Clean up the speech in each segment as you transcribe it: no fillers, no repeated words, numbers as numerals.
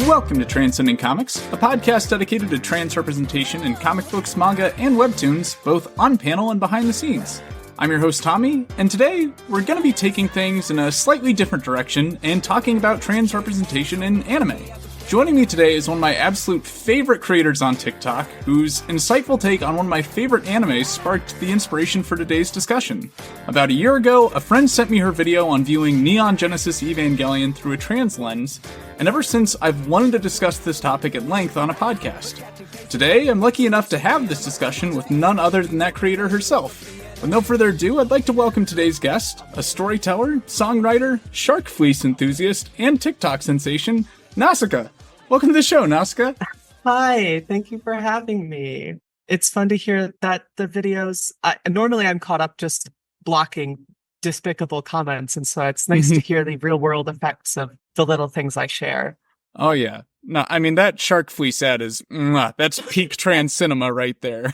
Welcome to Transcending Comics, a podcast dedicated to trans representation in comic books, manga, and webtoons, both on panel and behind the scenes. I'm your host, Tommy, and today we're going to be taking things in a slightly different direction and talking about trans representation in anime. Joining me today is one of my absolute favorite creators on TikTok, whose insightful take on one of my favorite animes sparked the inspiration for today's discussion. About a year ago, a friend sent me her video on viewing Neon Genesis Evangelion through a trans lens, and ever since I've wanted to discuss this topic at length on a podcast. Today, I'm lucky enough to have this discussion with none other than that creator herself. With no further ado, I'd like to welcome today's guest, a storyteller, songwriter, shark fleece enthusiast, and TikTok sensation, Nausicaa. Welcome to the show, Nausicaa. Hi, thank you for having me. It's fun to hear that the videos, normally I'm caught up just blocking despicable comments, and so it's nice to hear the real world effects of the little things I share. Oh yeah. No, I mean, that shark fleece ad is, that's peak trans cinema right there.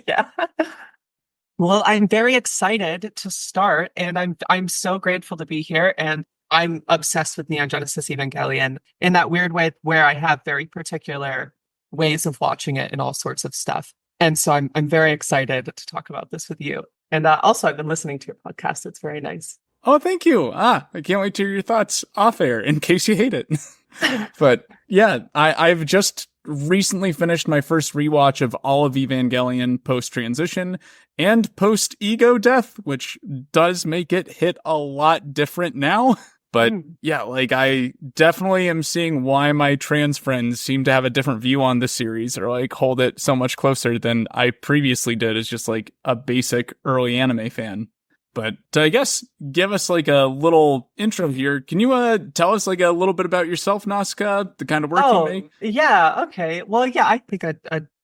Yeah. Well, I'm very excited to start, and I'm so grateful to be here, and I'm obsessed with Neon Genesis Evangelion in that weird way where I have very particular ways of watching it and all sorts of stuff. And so I'm very excited to talk about this with you. And also, I've been listening to your podcast. It's very nice. Oh, thank you. I can't wait to hear your thoughts off air in case you hate it. But yeah, I've just recently finished my first rewatch of all of Evangelion post-transition and post-ego death, which does make it hit a lot different now. But yeah, like, I definitely am seeing why my trans friends seem to have a different view on this series, or like hold it so much closer than I previously did as just like a basic early anime fan. But I guess give us like a little intro here. Can you tell us like a little bit about yourself, Nausicaa, the kind of work you make? Yeah, okay. Well, yeah, I think a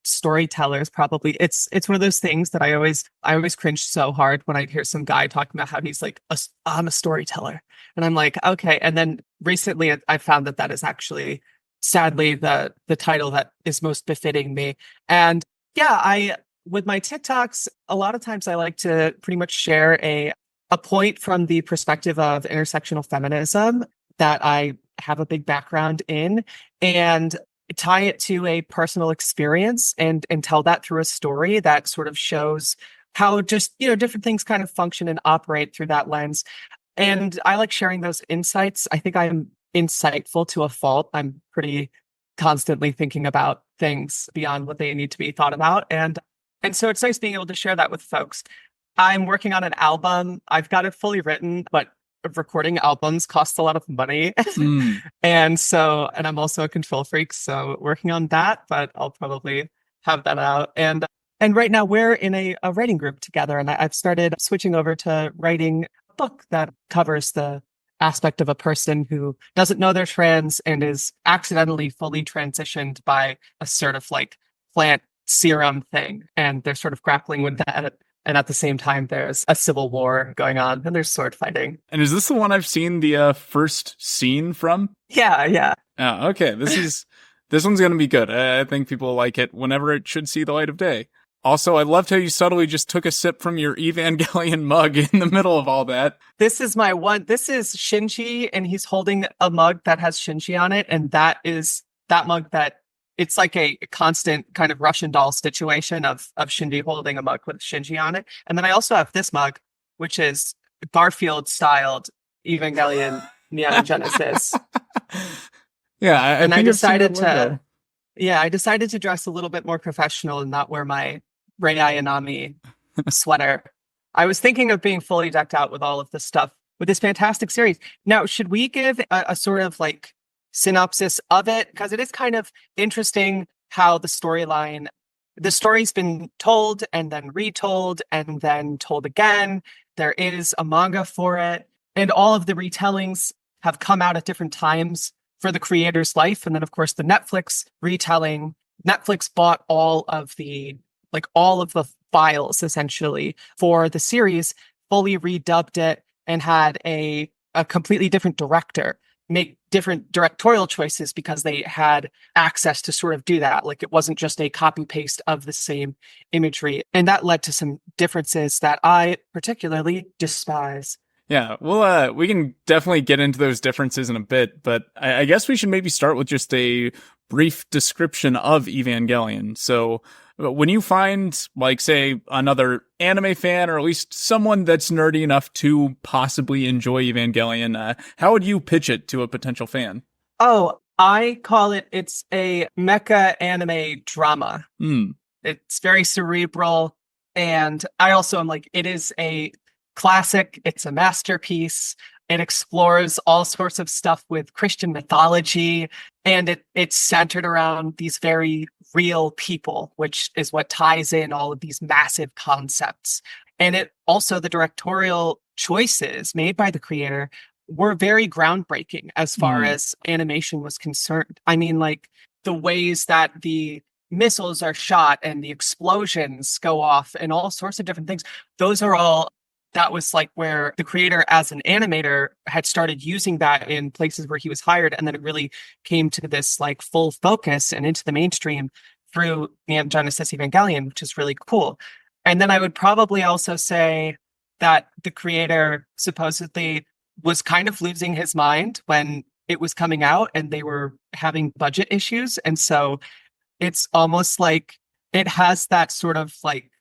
storyteller is probably it's one of those things that I always cringe so hard when I hear some guy talking about how he's like, I'm a storyteller. And I'm like, okay. And then recently I found that is actually sadly the title that is most befitting me. And yeah, with my TikToks, a lot of times I like to pretty much share a point from the perspective of intersectional feminism that I have a big background in, and tie it to a personal experience and tell that through a story that sort of shows how just, different things kind of function and operate through that lens. And I like sharing those insights. I think I'm insightful to a fault. I'm pretty constantly thinking about things beyond what they need to be thought about. And so it's nice being able to share that with folks. I'm working on an album. I've got it fully written, but recording albums costs a lot of money. And I'm also a control freak, so working on that, but I'll probably have that out. And right now we're in a writing group together, and I've started switching over to writing a book that covers the aspect of a person who doesn't know they're trans and is accidentally fully transitioned by a sort of like plant serum thing. And they're sort of grappling with that. And at the same time, there's a civil war going on, and there's sword fighting. And is this the one I've seen the first scene from? Yeah. Oh, okay. This one's going to be good. I think people will like it whenever it should see the light of day. Also, I loved how you subtly just took a sip from your Evangelion mug in the middle of all that. This is Shinji, and he's holding a mug that has Shinji on it. And that mug that it's like a constant kind of Russian doll situation of Shinji holding a mug with Shinji on it. And then I also have this mug, which is Garfield-styled Evangelion Neon Genesis. Yeah, I decided to dress a little bit more professional and not wear my Rei Ayanami sweater. I was thinking of being fully decked out with all of this stuff with this fantastic series. Now, should we give a sort of like synopsis of it, because it is kind of interesting how the story's been told and then retold and then told again. There is a manga for it, and all of the retellings have come out at different times for the creator's life. And then of course the Netflix retelling, Netflix bought all of the files essentially for the series, fully redubbed it, and had a completely different director make different directorial choices because they had access to sort of do that. Like, it wasn't just a copy paste of the same imagery. And that led to some differences that I particularly despise. Yeah, well, we can definitely get into those differences in a bit, but I guess we should maybe start with just a brief description of Evangelion. So, when you find, like, say, another anime fan, or at least someone that's nerdy enough to possibly enjoy Evangelion, how would you pitch it to a potential fan? Oh, I call it's a mecha anime drama. Hmm. It's very cerebral. And I also am like, it is a classic, it's a masterpiece. It explores all sorts of stuff with Christian mythology, and it's centered around these very real people, which is what ties in all of these massive concepts. And it also, the directorial choices made by the creator were very groundbreaking as far Hmm. as animation was concerned. I mean, like the ways that the missiles are shot and the explosions go off and all sorts of different things. Those are all, that was like where the creator as an animator had started using that in places where he was hired. And then it really came to this like full focus and into the mainstream through Neon Genesis Evangelion, which is really cool. And then I would probably also say that the creator supposedly was kind of losing his mind when it was coming out and they were having budget issues. And so it's almost like it has that sort of like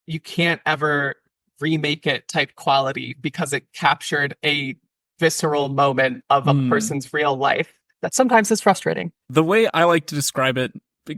you can't ever remake it type quality because it captured a visceral moment of a Hmm. person's real life that sometimes is frustrating. The way I like to describe it,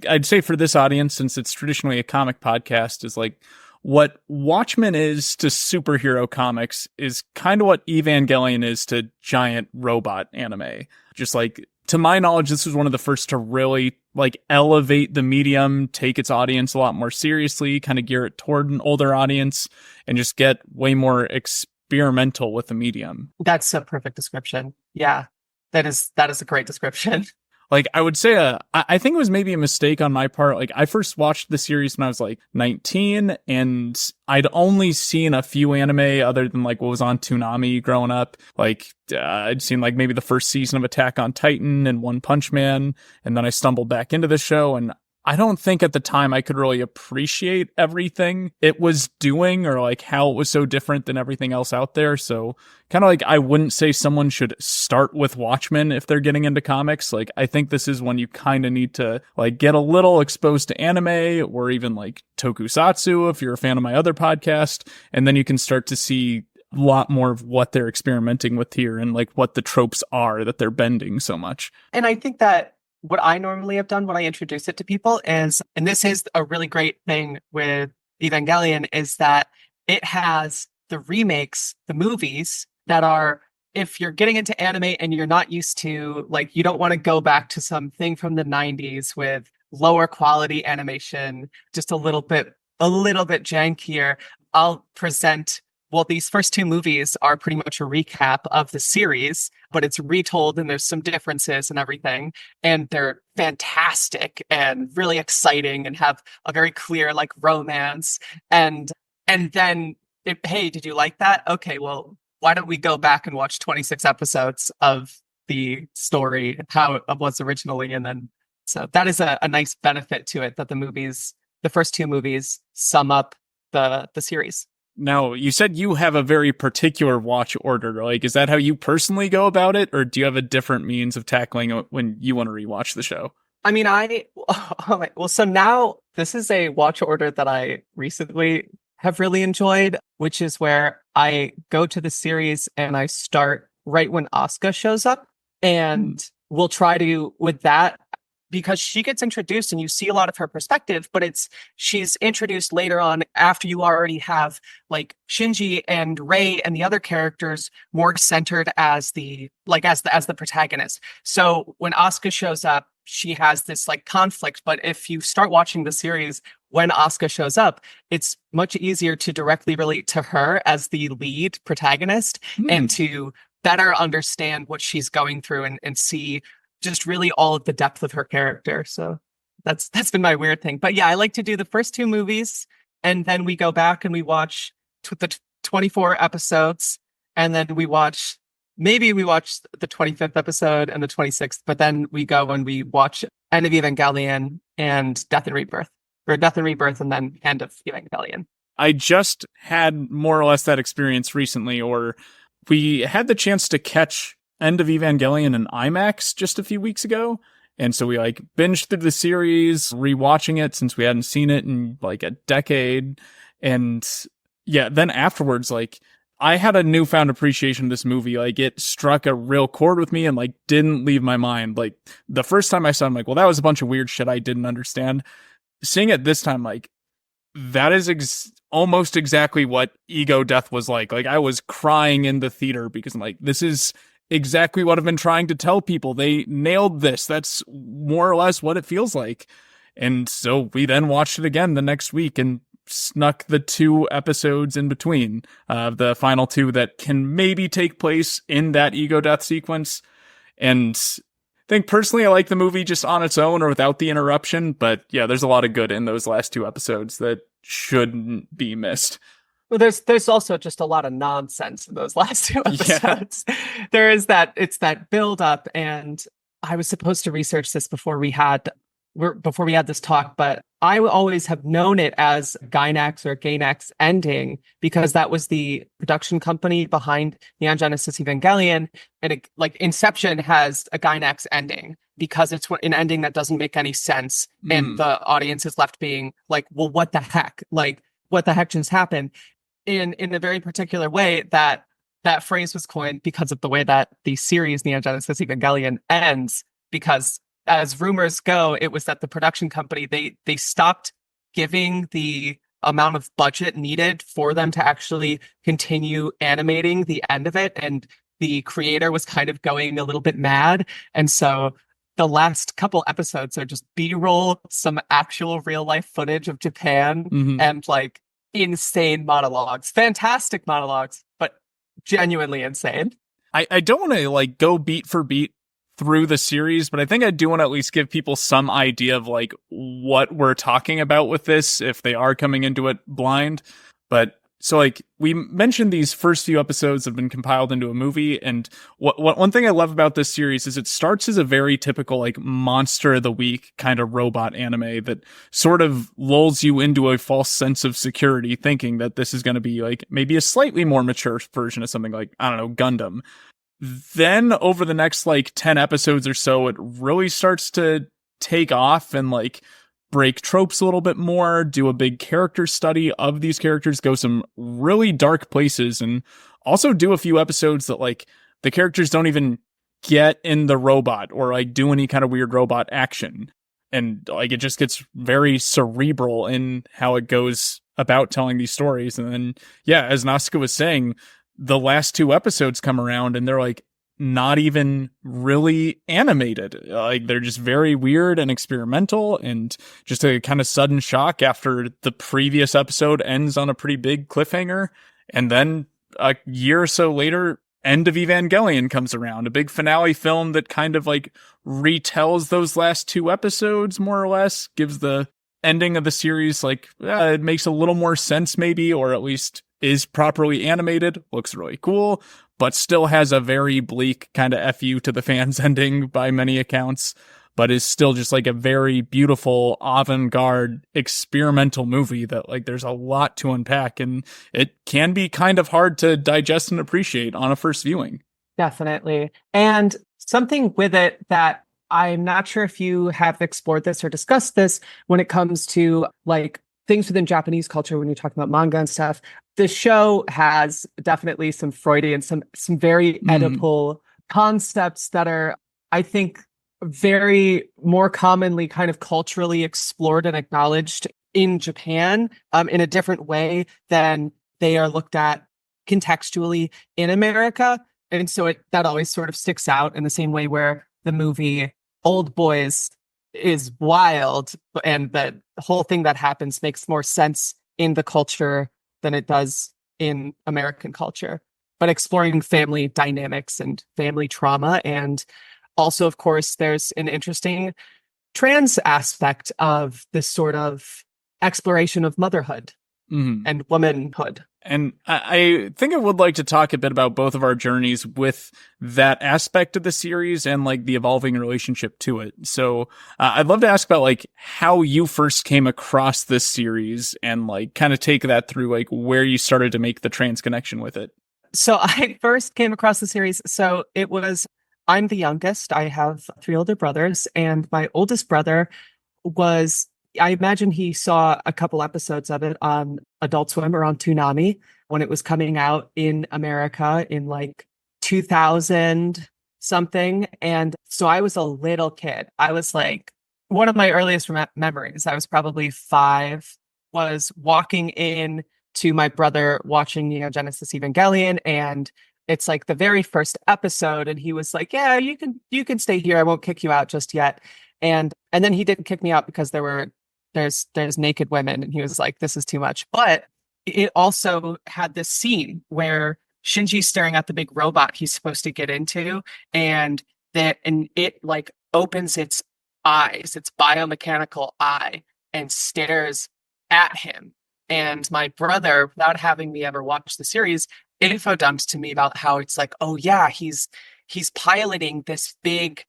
I'd say for this audience, since it's traditionally a comic podcast, is like what Watchmen is to superhero comics is kind of what Evangelion is to giant robot anime. Just like, to my knowledge, this was one of the first to really like elevate the medium, take its audience a lot more seriously, kind of gear it toward an older audience, and just get way more experimental with the medium. That's a perfect description. Yeah. That is a great description. Like, I would say, I think it was maybe a mistake on my part. Like, I first watched the series when I was like 19, and I'd only seen a few anime other than like what was on Toonami growing up. Like, I'd seen like maybe the first season of Attack on Titan and One Punch Man, and then I stumbled back into the show, and I don't think at the time I could really appreciate everything it was doing, or like how it was so different than everything else out there. So kind of like, I wouldn't say someone should start with Watchmen if they're getting into comics. Like, I think this is when you kind of need to like get a little exposed to anime, or even like tokusatsu if you're a fan of my other podcast, and then you can start to see a lot more of what they're experimenting with here, and like what the tropes are that they're bending so much. And I think that what I normally have done when I introduce it to people is, and this is a really great thing with Evangelion, is that it has the remakes, the movies that are, if you're getting into anime and you're not used to, like, you don't want to go back to something from the 90s with lower quality animation, just a little bit jankier. I'll present, well, these first two movies are pretty much a recap of the series, but it's retold and there's some differences and everything. And they're fantastic and really exciting and have a very clear like romance. And then hey, did you like that? Okay, well, why don't we go back and watch 26 episodes of the story, how it was originally, and then so that is a nice benefit to it that the first two movies sum up the series. Now, you said you have a very particular watch order. Like, is that how you personally go about it, or do you have a different means of tackling it when you want to rewatch the show? I mean, well, so now this is a watch order that I recently have really enjoyed, which is where I go to the series and I start right when Asuka shows up, Hmm. and we'll try to with that because she gets introduced and you see a lot of her perspective, but she's introduced later on after you already have like Shinji and Rei and the other characters more centered as the protagonist. So when Asuka shows up, she has this like conflict, but if you start watching the series when Asuka shows up, it's much easier to directly relate to her as the lead protagonist Hmm. and to better understand what she's going through and see just really all of the depth of her character. So that's been my weird thing. But yeah, I like to do the first two movies and then we go back and we watch the 24 episodes and then maybe we watch the 25th episode and the 26th, but then we go and we watch End of Evangelion and Death and Rebirth, or Death and Rebirth and then End of Evangelion. I just had more or less that experience recently, or we had the chance to catch End of Evangelion in IMAX just a few weeks ago. And so we like binged through the series, rewatching it since we hadn't seen it in like a decade. And yeah, then afterwards, like I had a newfound appreciation of this movie. Like it struck a real chord with me and like didn't leave my mind. Like the first time I saw it, I'm like, well, that was a bunch of weird shit I didn't understand. Seeing it this time, like that is almost exactly what Ego Death was like. Like I was crying in the theater because I'm like, this is exactly what I've been trying to tell people. They nailed this. That's more or less what it feels like. And so we then watched it again the next week and snuck the 2 episodes in between, the final 2 that can maybe take place in that Ego Death sequence. And I think personally I like the movie just on its own or without the interruption, but yeah, there's a lot of good in those last 2 episodes that shouldn't be missed. Well, there's also just a lot of nonsense in those last 2 episodes. Yeah. It's that build up, and I was supposed to research this before we had this talk, but I always have known it as Gainax or Gainax ending because that was the production company behind Neon Genesis Evangelion, and like Inception has a Gainax ending because it's an ending that doesn't make any sense, and the audience is left being like, well, what the heck? Like, what the heck just happened? In a very particular way that phrase was coined because of the way that the series Neon Genesis Evangelion ends, because as rumors go, it was that the production company, they stopped giving the amount of budget needed for them to actually continue animating the end of it, and the creator was kind of going a little bit mad, and so the last couple episodes are just B-roll, some actual real life footage of Japan, and like insane monologues, fantastic monologues, but genuinely insane. I don't want to like go beat for beat through the series, but I think I do want to at least give people some idea of like what we're talking about with this if they are coming into it blind. But so like we mentioned, these first few episodes have been compiled into a movie, and what one thing I love about this series is it starts as a very typical like monster of the week kind of robot anime that sort of lulls you into a false sense of security, thinking that this is going to be like maybe a slightly more mature version of something like, I don't know, Gundam. Then over the next like 10 episodes or so, it really starts to take off and like break tropes a little bit more, do a big character study of these characters, go some really dark places, and also do a few episodes that like the characters don't even get in the robot or like do any kind of weird robot action. And like it just gets very cerebral in how it goes about telling these stories. And then, yeah, as Nasuka was saying, the last 2 episodes come around and they're like not even really animated. Like they're just very weird and experimental, and just a kind of sudden shock after the previous episode ends on a pretty big cliffhanger. And then a year or so later, End of Evangelion comes around, a big finale film that kind of like retells those last 2 episodes more or less, gives the ending of the series like it makes a little more sense maybe, or at least is properly animated, looks really cool, but still has a very bleak kind of FU to the fans ending by many accounts, but is still just like a very beautiful avant-garde experimental movie that like there's a lot to unpack, and it can be kind of hard to digest and appreciate on a first viewing. Definitely. And something with it that I'm not sure if you have explored this or discussed this when it comes to like things within Japanese culture when you're talking about manga and stuff. The show has definitely some Freudian, some very Oedipal concepts that are, I think, very more commonly kind of culturally explored and acknowledged in Japan in a different way than they are looked at contextually in America. And so that always sort of sticks out in the same way where the movie Old Boys is wild, and the whole thing that happens makes more sense in the culture than it does in American culture. But exploring family dynamics and family trauma, and also, of course, there's an interesting trans aspect of this sort of exploration of motherhood and womanhood. And I think I would like to talk a bit about both of our journeys with that aspect of the series and like the evolving relationship to it. So I'd love to ask about like how you first came across this series and like kind of take that through like where you started to make the trans connection with it. So I first came across the series. So I'm the youngest. I have three older brothers, and my oldest brother was, I imagine he saw a couple episodes of it on Adult Swim or on Toonami when it was coming out in America in like 2000 something. And so I was a little kid. I was like, one of my earliest memories, I was probably 5, was walking in to my brother watching Genesis Evangelion, and it's like the very first episode, and he was like, "Yeah, you can stay here. I won't kick you out just yet." And then he didn't kick me out because there's naked women, and he was like, "This is too much." But it also had this scene where Shinji's staring at the big robot he's supposed to get into, and it like opens its eyes, its biomechanical eye, and stares at him. And my brother, without having me ever watch the series, info dumped to me about how it's like, oh yeah, he's piloting this big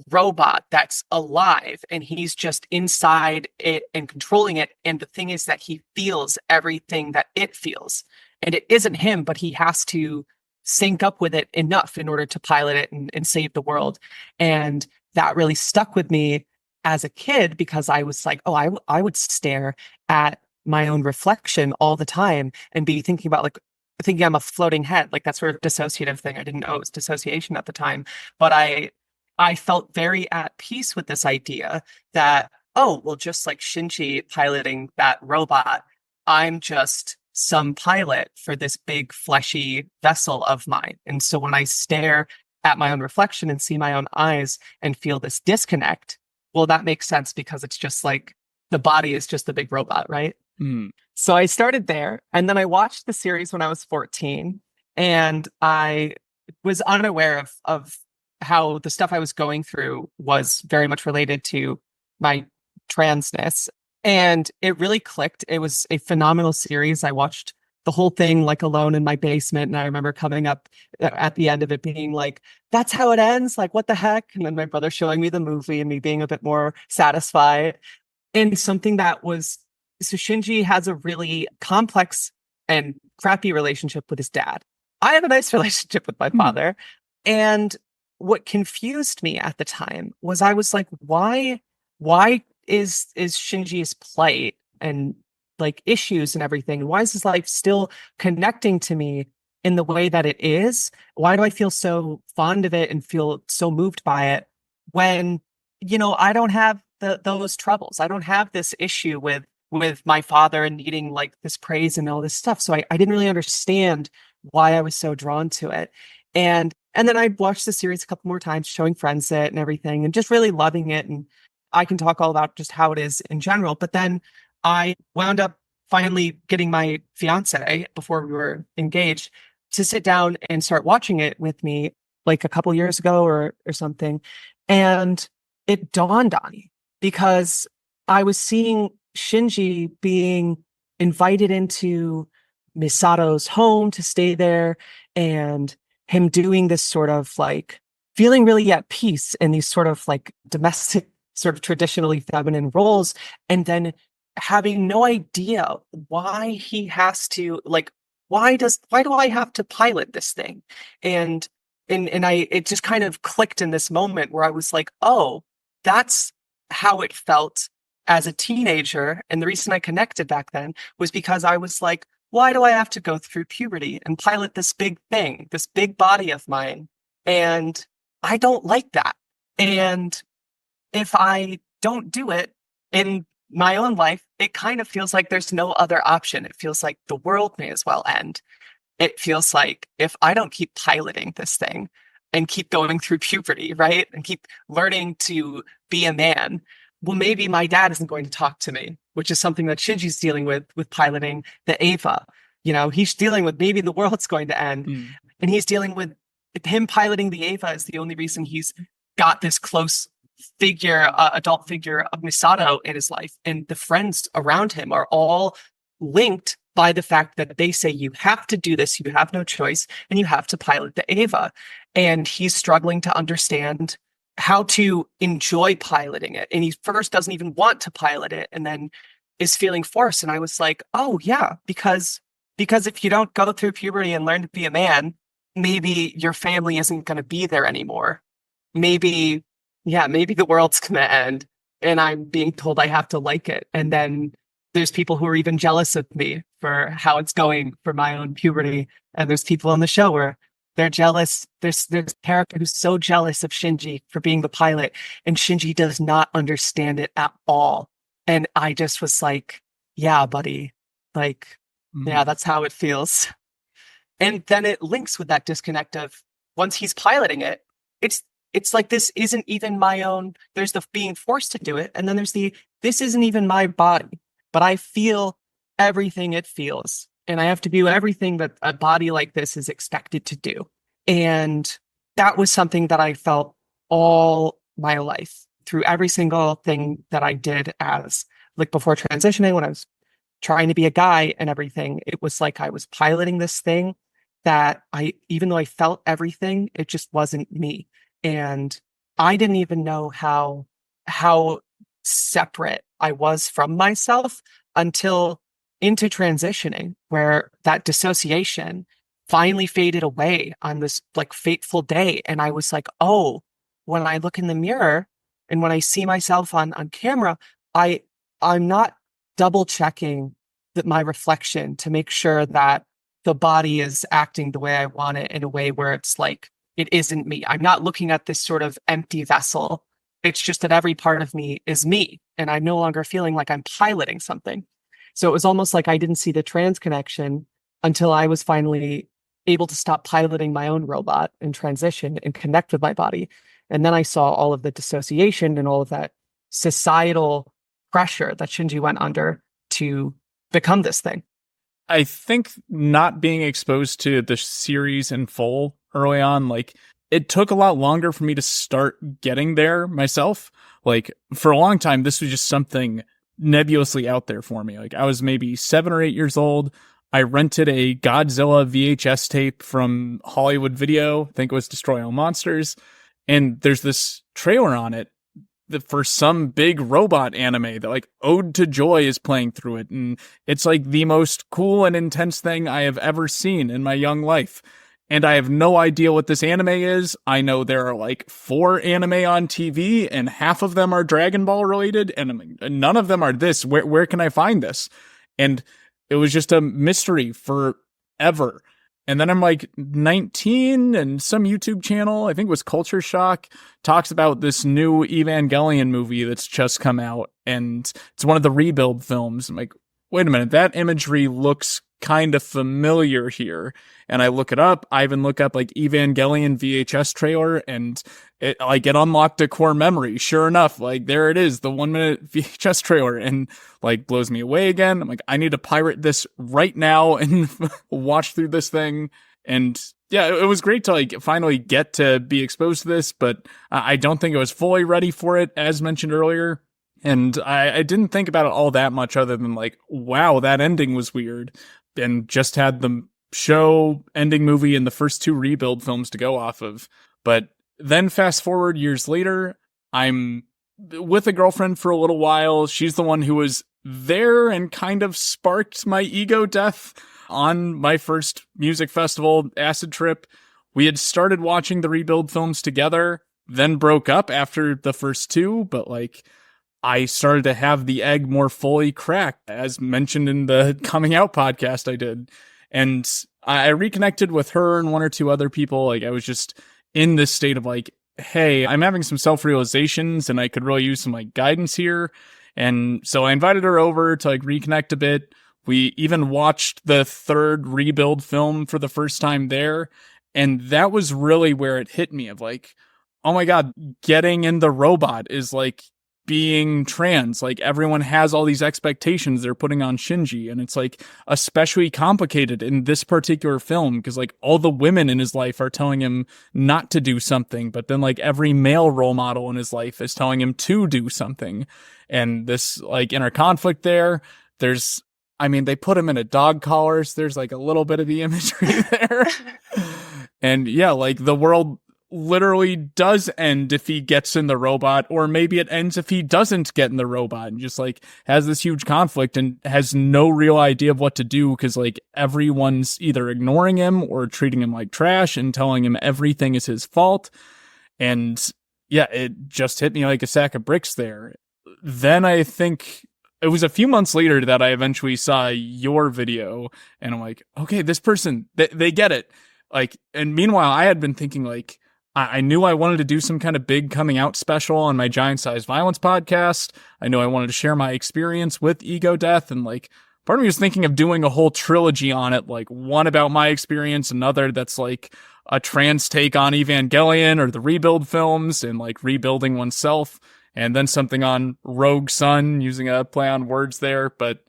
robot that's alive, and he's just inside it and controlling it. And the thing is that he feels everything that it feels. And it isn't him, but he has to sync up with it enough in order to pilot it and save the world. And that really stuck with me as a kid, because I was like, oh, I would stare at my own reflection all the time and be thinking about like thinking I'm a floating head, like that sort of dissociative thing. I didn't know it was dissociation at the time, but I felt very at peace with this idea that, oh, well, just like Shinji piloting that robot, I'm just some pilot for this big fleshy vessel of mine. And so when I stare at my own reflection and see my own eyes and feel this disconnect, well, that makes sense because it's just like the body is just a big robot, right? Mm. So I started there, and then I watched the series when I was 14, and I was unaware of how the stuff I was going through was very much related to my transness. And it really clicked. It was a phenomenal series. I watched the whole thing like alone in my basement. And I remember coming up at the end of it being like, that's how it ends. Like, what the heck? And then my brother showing me the movie and me being a bit more satisfied. And something that was, so Shinji has a really complex and crappy relationship with his dad. I have a nice relationship with my father. And what confused me at the time was I was like, why is Shinji's plight and like issues and everything, why is his life still connecting to me in the way that it is? Why do I feel so fond of it and feel so moved by it when, I don't have those troubles? I don't have this issue with my father and needing like this praise and all this stuff. So I didn't really understand why I was so drawn to it. And then I watched the series a couple more times, showing friends it and everything, and just really loving it. And I can talk all about just how it is in general. But then I wound up finally getting my fiance, before we were engaged, to sit down and start watching it with me like a couple years ago or something. And it dawned on me because I was seeing Shinji being invited into Misato's home to stay there, and him doing this sort of like feeling really at peace in these sort of like domestic, sort of traditionally feminine roles, and then having no idea why he has to like, why do I have to pilot this thing? And it just kind of clicked in this moment where I was like, oh, that's how it felt as a teenager. And the reason I connected back then was because I was like, why do I have to go through puberty and pilot this big thing, this big body of mine? And I don't like that. And if I don't do it in my own life, it kind of feels like there's no other option. It feels like the world may as well end. It feels like if I don't keep piloting this thing and keep going through puberty, right? And keep learning to be a man, well, maybe my dad isn't going to talk to me, which is something that Shinji's dealing with piloting the Ava. He's dealing with maybe the world's going to end. And he's dealing with him piloting the Ava is the only reason he's got this close figure, adult figure of Misato in his life. And the friends around him are all linked by the fact that they say, you have to do this, you have no choice, and you have to pilot the Ava. And he's struggling to understand how to enjoy piloting it. And he first doesn't even want to pilot it and then is feeling forced. And I was like, oh yeah, because if you don't go through puberty and learn to be a man, maybe your family isn't going to be there anymore. Maybe, yeah, maybe the world's going to end and I'm being told I have to like it. And then there's people who are even jealous of me for how it's going for my own puberty. And there's people on the show where they're jealous. There's a character who's so jealous of Shinji for being the pilot, and Shinji does not understand it at all. And I just was like, yeah, buddy, like, yeah, that's how it feels. And then it links with that disconnect of once he's piloting it, it's it's like this isn't even my own. There's the being forced to do it, and then there's the this isn't even my body, but I feel everything it feels, and I have to do everything that a body like this is expected to do. And that was something that I felt all my life through every single thing that I did as like before transitioning when I was trying to be a guy and everything. It was like I was piloting this thing that even though I felt everything, it just wasn't me. And I didn't even know how separate I was from myself until into transitioning, where that dissociation finally faded away on this like fateful day. And I was like, oh, when I look in the mirror and when I see myself on camera, I'm not double checking that my reflection to make sure that the body is acting the way I want it in a way where it's like it isn't me. I'm not looking at this sort of empty vessel. It's just that every part of me is me, and I'm no longer feeling like I'm piloting something. So it was almost like I didn't see the trans connection until I was finally able to stop piloting my own robot and transition and connect with my body. And then I saw all of the dissociation and all of that societal pressure that Shinji went under to become this thing. I think not being exposed to the series in full early on, like, it took a lot longer for me to start getting there myself. Like, for a long time, this was just something nebulously out there for me. Like, I was maybe 7 or 8 years old. I rented a Godzilla VHS tape from Hollywood Video. I think it was Destroy All Monsters. And there's this trailer on it for some big robot anime that like Ode to Joy is playing through it. And it's like the most cool and intense thing I have ever seen in my young life. And I have no idea what this anime is. I know there are like 4 anime on TV and half of them are Dragon Ball related and none of them are this. Where can I find this? And it was just a mystery forever. And then I'm like 19 and some YouTube channel, I think it was Culture Shock, talks about this new Evangelion movie that's just come out. And it's one of the rebuild films. I'm like, wait a minute, that imagery looks kind of familiar here. And I look it up. I even look up like Evangelion VHS trailer and it unlocked a core memory. Sure enough, like there it is, the 1-minute VHS trailer, and like blows me away again. I'm like, I need to pirate this right now and watch through this thing. And yeah, it was great to like finally get to be exposed to this, but I don't think I was fully ready for it, as mentioned earlier. And I didn't think about it all that much other than like, wow, that ending was weird. And just had the show, ending movie, and the first 2 rebuild films to go off of. But then fast forward years later, I'm with a girlfriend for a little while. She's the one who was there and kind of sparked my ego death on my first music festival, Acid Trip. We had started watching the rebuild films together, then broke up after the first 2, but like, I started to have the egg more fully cracked, as mentioned in the coming out podcast I did. And I reconnected with her and 1 or 2 other people. Like, I was just in this state of like, hey, I'm having some self-realizations and I could really use some like guidance here. And so I invited her over to like reconnect a bit. We even watched the 3rd rebuild film for the first time there. And that was really where it hit me of like, oh my God, getting in the robot is like being trans. Like, everyone has all these expectations they're putting on Shinji, and it's like especially complicated in this particular film because like all the women in his life are telling him not to do something, but then like every male role model in his life is telling him to do something. And this like inner conflict there's they put him in a dog collar, so there's like a little bit of the imagery there. And yeah, like the world literally does end if he gets in the robot, or maybe it ends if he doesn't get in the robot, and just like has this huge conflict and has no real idea of what to do because like everyone's either ignoring him or treating him like trash and telling him everything is his fault. And yeah, it just hit me like a sack of bricks there. Then I think it was a few months later that I eventually saw your video, and I'm like, okay, this person, they get it. Like, and meanwhile, I had been thinking like, I knew I wanted to do some kind of big coming out special on my Giant Size Violence podcast. I knew I wanted to share my experience with ego death, and like, part of me was thinking of doing a whole trilogy on it, like one about my experience, another that's like a trans take on Evangelion or the Rebuild films and like rebuilding oneself, and then something on Rogue Sun, using a play on words there. But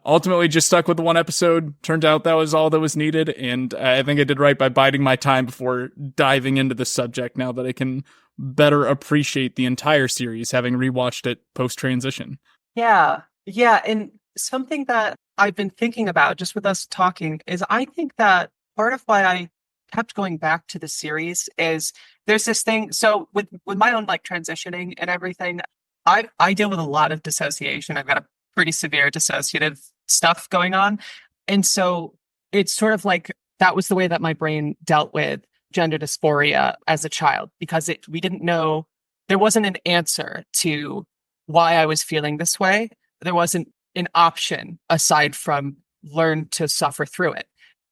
ultimately just stuck with the one episode. Turned out that was all that was needed, and I think I did right by biding my time before diving into the subject now that I can better appreciate the entire series, having rewatched it post-transition. Yeah. Yeah. And something that I've been thinking about just with us talking is I think that part of why I kept going back to the series is there's this thing. So with my own like transitioning and everything, I deal with a lot of dissociation. I've got a pretty severe dissociative stuff going on. And so it's sort of like that was the way that my brain dealt with gender dysphoria as a child, because we didn't know, there wasn't an answer to why I was feeling this way. There wasn't an option aside from learn to suffer through it.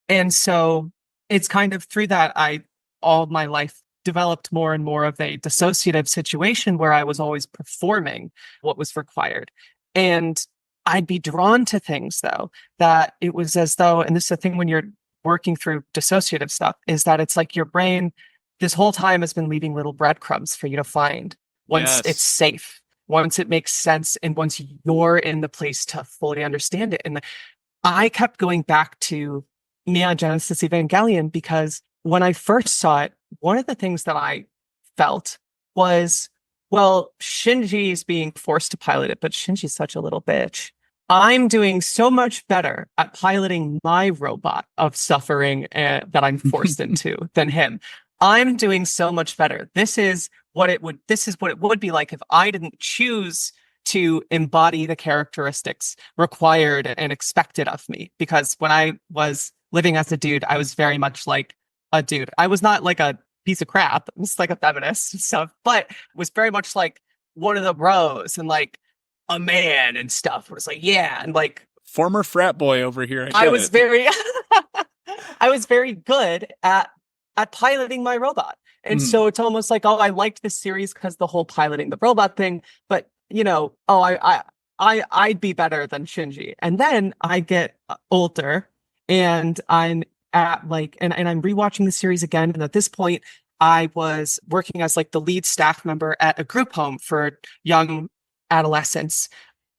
And so it's kind of through that I all my life developed more and more of a dissociative situation where I was always performing what was required. And I'd be drawn to things, though, that it was as though, and this is the thing when you're working through dissociative stuff, is that it's like your brain this whole time has been leaving little breadcrumbs for you to find once it's safe, once it makes sense, and once you're in the place to fully understand it. And I kept going back to Neon Genesis Evangelion because when I first saw it, one of the things that I felt was, well, Shinji's being forced to pilot it, but Shinji's such a little bitch. I'm doing so much better at piloting my robot of suffering that I'm forced into than him. I'm doing so much better. This is what it would be like if I didn't choose to embody the characteristics required and expected of me. Because when I was living as a dude, I was very much like a dude. I was not like a piece of crap. I was like a feminist and stuff, but was very much like one of the bros and like a man and stuff. It was like, yeah. And like former frat boy over here. I was very, I was very good at piloting my robot. And so it's almost like, oh, I liked this series because the whole piloting the robot thing, but you know, oh, I'd be better than Shinji. And then I get older and I'm at like, and I'm rewatching the series again. And at this point, I was working as like the lead staff member at a group home for young adolescents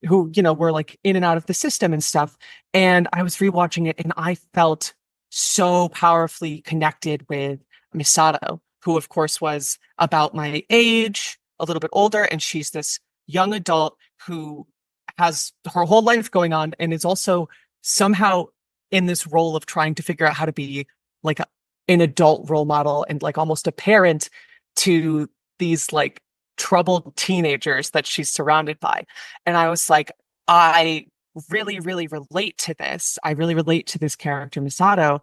who, you know, were like in and out of the system and stuff. And I was rewatching it and I felt so powerfully connected with Misato, who of course was about my age, a little bit older. And she's this young adult who has her whole life going on and is also somehow in this role of trying to figure out how to be like an adult role model and like almost a parent to these like troubled teenagers that she's surrounded by. And I was like, I really, really relate to this. I really relate to this character, Misato.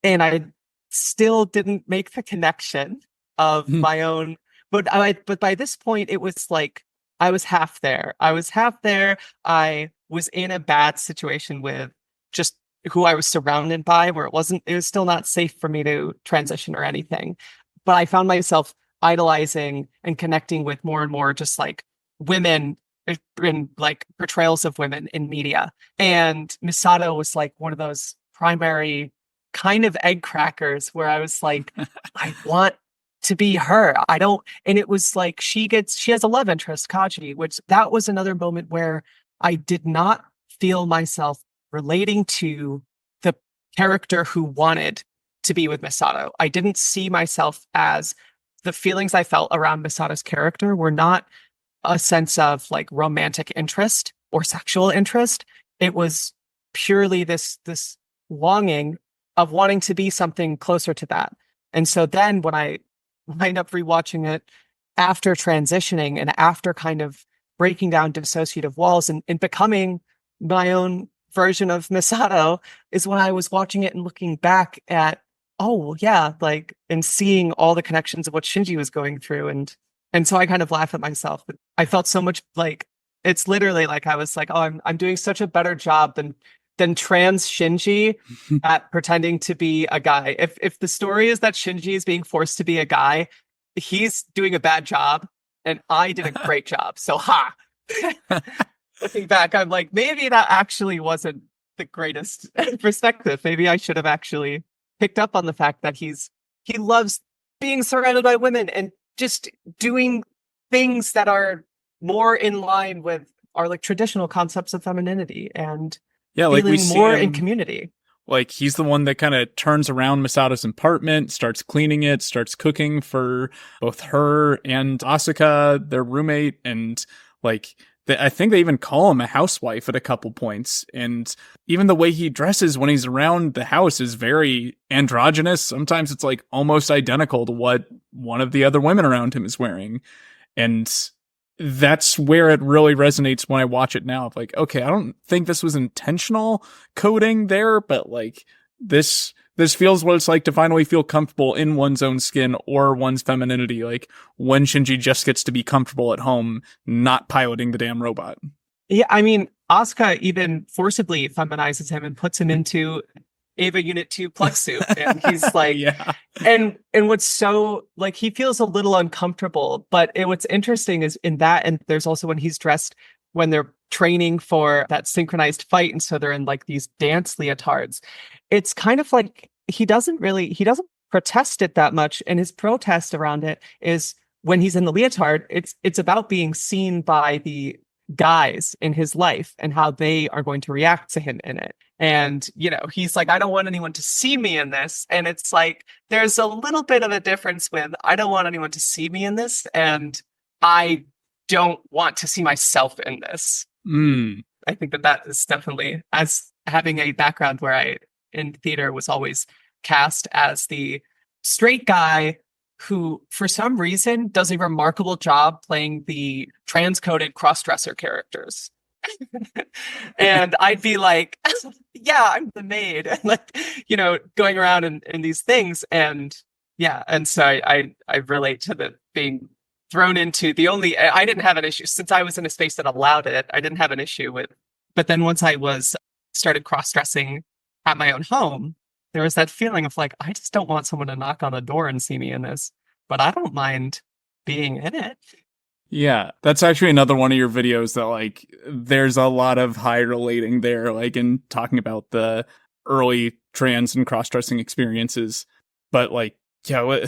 And I still didn't make the connection of my own, but by this point, it was like, I was half there. I was in a bad situation with just who I was surrounded by, where it was still not safe for me to transition or anything. But I found myself idolizing and connecting with more and more just like women in like portrayals of women in media. And Misato was like one of those primary kind of egg crackers where I was like, I want to be her. And it was like, she has a love interest, Kaji, which that was another moment where I did not feel myself relating to the character who wanted to be with Misato. I didn't see myself as the feelings I felt around Misato's character were not a sense of like romantic interest or sexual interest. It was purely this longing of wanting to be something closer to that. And so then when I wind up rewatching it after transitioning and after kind of breaking down dissociative walls and becoming my own version of Misato is when I was watching it and looking back at, oh yeah, like, and seeing all the connections of what Shinji was going through. And so I kind of laugh at myself. But I felt so much like, it's literally like I was like, oh, I'm doing such a better job than trans Shinji at pretending to be a guy. If the story is that Shinji is being forced to be a guy, he's doing a bad job, and I did a great job. So ha. Looking back, I'm like, maybe that actually wasn't the greatest perspective. Maybe I should have actually picked up on the fact that he loves being surrounded by women and just doing things that are more in line with our like traditional concepts of femininity and Yeah, like we feeling see more him, in community. like he's the one that kind of turns around Misato's apartment, starts cleaning it, starts cooking for both her and Asuka, their roommate, and like I think they even call him a housewife at a couple points. And even the way he dresses when he's around the house is very androgynous. Sometimes it's like almost identical to what one of the other women around him is wearing. And that's where it really resonates when I watch it now. Of like, okay, I don't think this was intentional coding there, but like this feels what it's like to finally feel comfortable in one's own skin or one's femininity. Like when Shinji just gets to be comfortable at home, not piloting the damn robot. Yeah, I mean, Asuka even forcibly feminizes him and puts him into Ava Unit 2 plug suit. And he's like, Yeah. and what's so like, he feels a little uncomfortable, but what's interesting is in that, and there's also when he's dressed when they're training for that synchronized fight. And so they're in like these dance leotards. It's kind of like he doesn't protest it that much. And his protest around it is when he's in the leotard, it's about being seen by the guys in his life and how they are going to react to him in it. And, you know, he's like, I don't want anyone to see me in this. And it's like, there's a little bit of a difference with, I don't want anyone to see me in this. And I don't want to see myself in this. I think that is definitely, as having a background where I, in theater, was always cast as the straight guy who, for some reason, does a remarkable job playing the transcoded cross-dresser characters. And I'd be like, yeah, I'm the maid. And like, you know, going around in these things. And yeah, and so I relate to the being thrown into I didn't have an issue since I was in a space that allowed it. I didn't have an issue with, but then once I started cross-dressing at my own home, there was that feeling of like, I just don't want someone to knock on the door and see me in this, but I don't mind being in it. Yeah, that's actually another one of your videos that like there's a lot of high relating there, like in talking about the early trans and cross-dressing experiences. But like, yeah,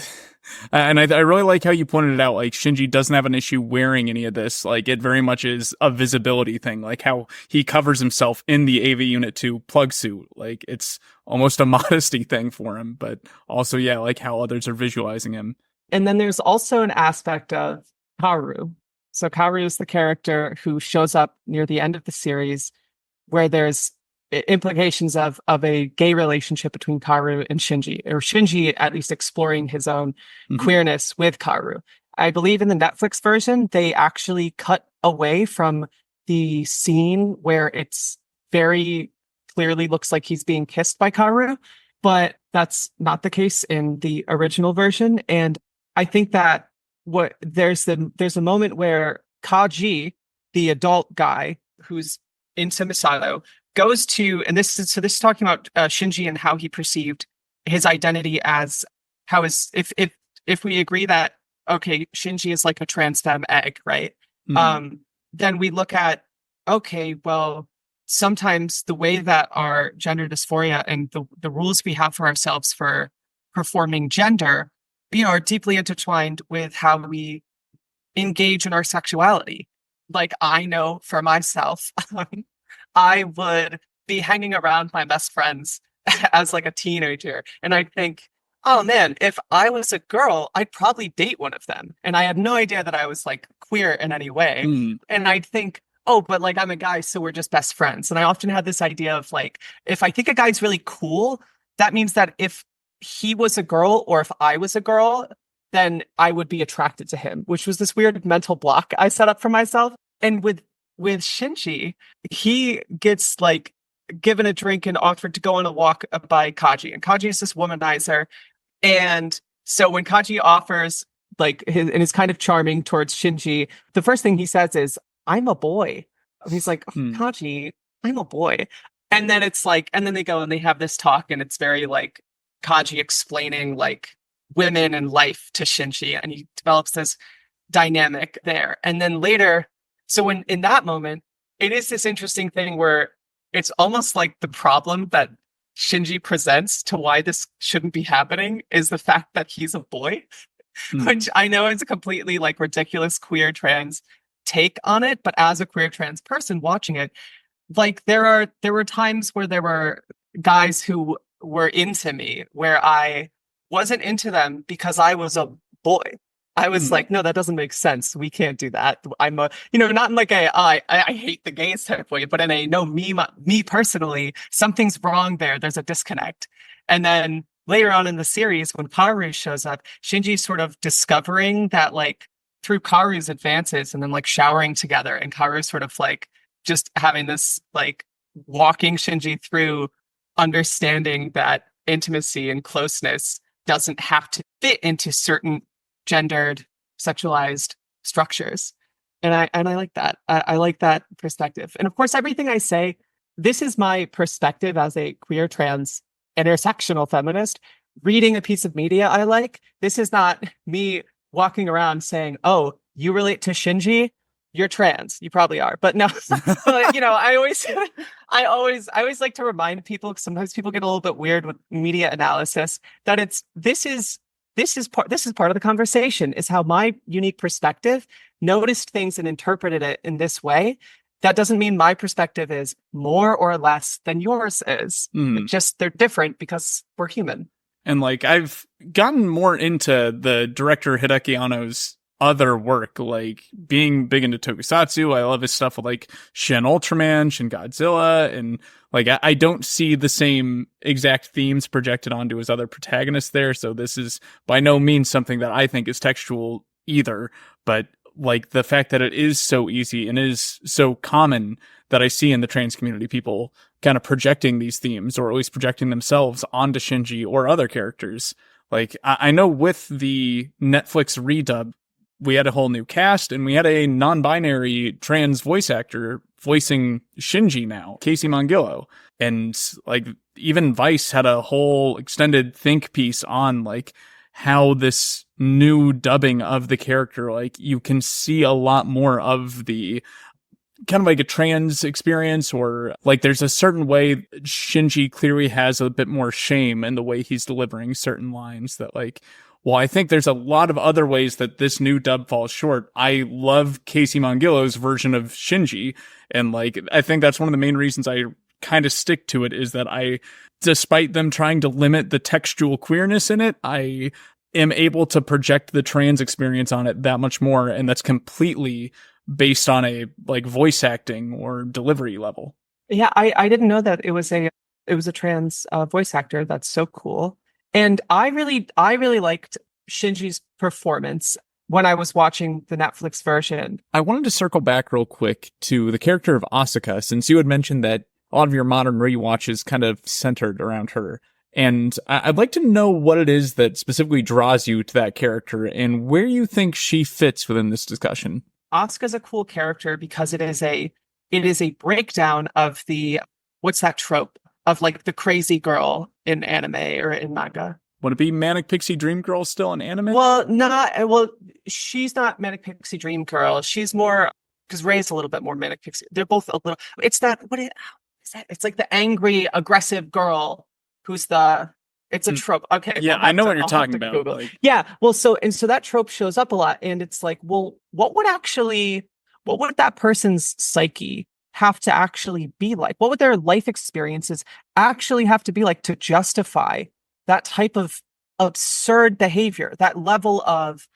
and I really like how you pointed it out. Like Shinji doesn't have an issue wearing any of this. Like it very much is a visibility thing. Like how he covers himself in the AV Unit 2 plug suit. Like it's almost a modesty thing for him, but also, yeah, like how others are visualizing him. And then there's also an aspect of Kaoru. So Kaoru is the character who shows up near the end of the series where there's implications of a gay relationship between Kaoru and Shinji, or Shinji at least exploring his own queerness with Kaoru. I believe in the Netflix version, they actually cut away from the scene where it's very clearly looks like he's being kissed by Kaoru, but that's not the case in the original version. And I think that there's a moment where Kaji, the adult guy who's into Misato, goes to, and this is talking about Shinji and how he perceived his identity as if we agree that okay, Shinji is like a trans femme egg, right? Then we look at okay, well, sometimes the way that our gender dysphoria and the rules we have for ourselves for performing gender, you know, are deeply intertwined with how we engage in our sexuality. Like I know for myself, I would be hanging around my best friends as like a teenager. And I'd think, oh man, if I was a girl, I'd probably date one of them. And I had no idea that I was like queer in any way. And I'd think, oh, but like I'm a guy, so we're just best friends. And I often had this idea of like, if I think a guy's really cool, that means that if he was a girl or if I was a girl, then I would be attracted to him, which was this weird mental block I set up for myself. And with Shinji, he gets like given a drink and offered to go on a walk by Kaji. And Kaji is this womanizer. And so when Kaji offers like his and is kind of charming towards Shinji, the first thing he says is, "I'm a boy." And he's like, "Kaji, I'm a boy." And then it's like, and then they go and they have this talk, and it's very like Kaji explaining like women and life to Shinji, and he develops this dynamic there. And then later, so when in that moment, it is this interesting thing where it's almost like the problem that Shinji presents to why this shouldn't be happening is the fact that he's a boy, which I know is a completely like ridiculous queer trans take on it. But as a queer trans person watching it, like there were times where there were guys who were into me where I wasn't into them because I was a boy. I was like, no, that doesn't make sense. We can't do that. I'm a, not in like I hate the gays type way, but in a, no, me personally, something's wrong there. There's a disconnect. And then later on in the series, when Kaoru shows up, Shinji's sort of discovering that like through Kaoru's advances and then like showering together, and Kaoru sort of like just having this like walking Shinji through understanding that intimacy and closeness doesn't have to fit into certain gendered, sexualized structures. And I like that. I like that perspective. And of course, everything I say, this is my perspective as a queer, trans, intersectional feminist, reading a piece of media I like. This is not me walking around saying, oh, you relate to Shinji? You're trans. You probably are. But no, but, I always like to remind people, because sometimes people get a little bit weird with media analysis, that this is part of the conversation, is how my unique perspective noticed things and interpreted it in this way. That doesn't mean my perspective is more or less than yours is. Just they're different because we're human. And like I've gotten more into the director Hideaki Anno's other work, like being big into tokusatsu. I love his stuff with like Shin Ultraman, Shin Godzilla, and like I don't see the same exact themes projected onto his other protagonists there. So this is by no means something that I think is textual either. But like the fact that it is so easy and is so common that I see in the trans community, people kind of projecting these themes, or at least projecting themselves onto Shinji or other characters. Like I know with the Netflix redub, we had a whole new cast, and we had a non-binary trans voice actor voicing Shinji now, Casey Mongillo. And like even Vice had a whole extended think piece on like how this new dubbing of the character, like you can see a lot more of the kind of like a trans experience, or like there's a certain way Shinji clearly has a bit more shame in the way he's delivering certain lines that like, well, I think there's a lot of other ways that this new dub falls short. I love Casey Mongillo's version of Shinji, and like I think that's one of the main reasons I kind of stick to it, is that despite them trying to limit the textual queerness in it, I am able to project the trans experience on it that much more, and that's completely based on a like voice acting or delivery level. Yeah, I didn't know that it was a trans voice actor. That's so cool. And I really liked Shinji's performance when I was watching the Netflix version. I wanted to circle back real quick to the character of Asuka, since you had mentioned that a lot of your modern rewatches kind of centered around her. And I'd like to know what it is that specifically draws you to that character and where you think she fits within this discussion. Asuka's a cool character because it is a breakdown of what's that trope of like the crazy girl in anime or in manga. Would it be Manic Pixie Dream Girl still in anime? Well, she's not Manic Pixie Dream Girl. She's more, because Ray's a little bit more Manic Pixie. They're both a little, it's that, what is that? It's like the angry, aggressive girl who's it's a trope. Okay. Yeah, I know what you're talking about. Like... Yeah. Well, so that trope shows up a lot, and it's like, well, what would that person's psyche have to actually be like? What would their life experiences actually have to be like to justify that type of absurd behavior, that level of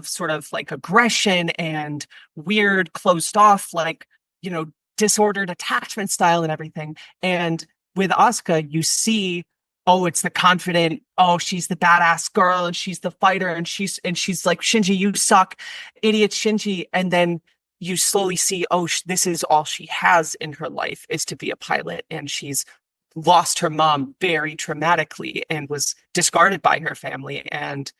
sort of like aggression and weird, closed off, like, disordered attachment style and everything. And with Asuka, you see oh, it's the confident, oh, she's the badass girl and she's the fighter and she's like, Shinji, you suck, idiot Shinji. And then you slowly see, oh, this is all she has in her life is to be a pilot, and she's lost her mom very traumatically and was discarded by her family. And,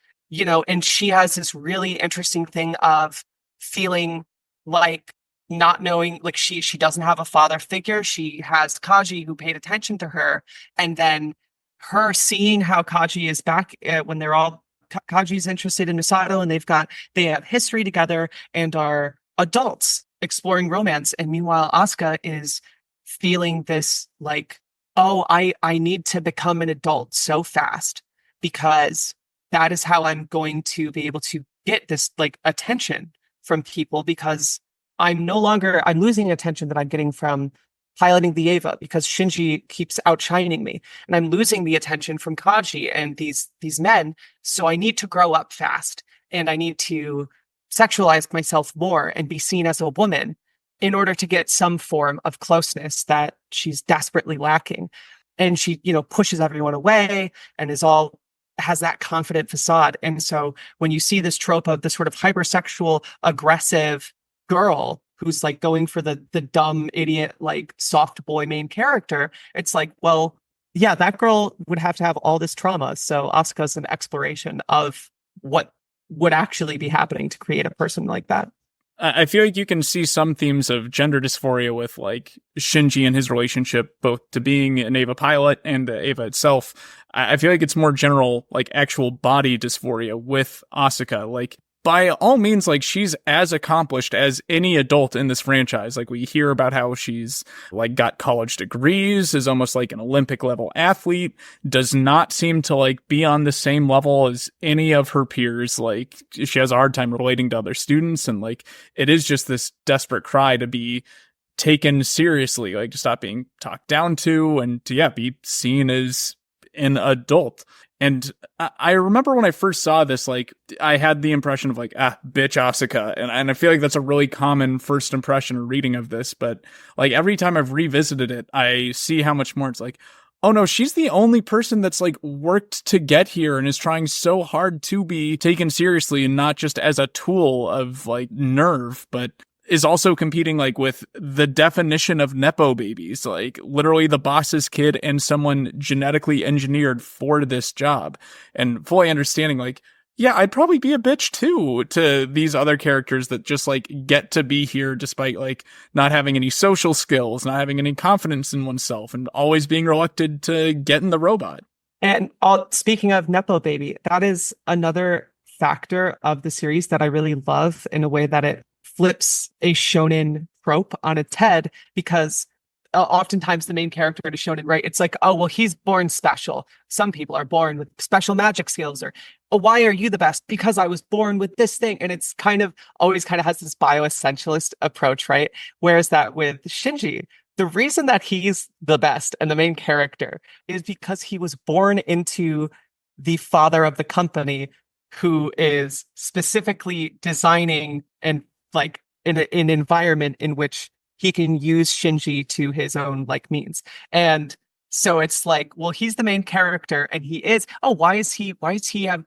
and she has this really interesting thing of feeling like not knowing, like she doesn't have a father figure. She has Kaji who paid attention to her, and then her seeing how Kaji is back when they're all Kaji's interested in Misato, and they have history together and are adults exploring romance. And meanwhile, Asuka is feeling this like, oh, I need to become an adult so fast because that is how I'm going to be able to get this like attention from people, because I'm losing attention that I'm getting from piloting the Eva because Shinji keeps outshining me, and I'm losing the attention from Kaji and these men. So I need to grow up fast, and I need to sexualize myself more and be seen as a woman in order to get some form of closeness that she's desperately lacking. And she, pushes everyone away and has that confident facade. And so when you see this trope of the sort of hypersexual, aggressive girl who's like going for the dumb idiot, like soft boy main character, it's like, well, yeah, that girl would have to have all this trauma. So Asuka's an exploration of what would actually be happening to create a person like that. I feel like you can see some themes of gender dysphoria with like Shinji and his relationship, both to being an Eva pilot and the Eva itself. I feel like it's more general, like actual body dysphoria with Asuka. Like, by all means, like, she's as accomplished as any adult in this franchise. Like, we hear about how she's like got college degrees, is almost like an Olympic level athlete, does not seem to like be on the same level as any of her peers. Like, she has a hard time relating to other students, and like, it is just this desperate cry to be taken seriously, like to stop being talked down to, and to, be seen as an adult. And I remember when I first saw this, like, I had the impression of like, bitch Asuka. And I feel like that's a really common first impression or reading of this. But like every time I've revisited it, I see how much more it's like, oh no, she's the only person that's like worked to get here and is trying so hard to be taken seriously, and not just as a tool of like nerve, but is also competing like with the definition of Nepo babies, like literally the boss's kid and someone genetically engineered for this job, and fully understanding like, yeah, I'd probably be a bitch too to these other characters that just like get to be here despite like not having any social skills, not having any confidence in oneself, and always being reluctant to get in the robot. And speaking of Nepo baby, that is another factor of the series that I really love, in a way that it flips a shonen trope on its head, because oftentimes the main character in a shonen, right? It's like, oh, well, he's born special. Some people are born with special magic skills, or, oh, why are you the best? Because I was born with this thing. And it's always has this bioessentialist approach, right? Whereas that with Shinji, the reason that he's the best and the main character is because he was born into the father of the company, who is specifically designing and like in an environment in which he can use Shinji to his own like means. And so it's like, well, he's the main character, and he is, oh, why is he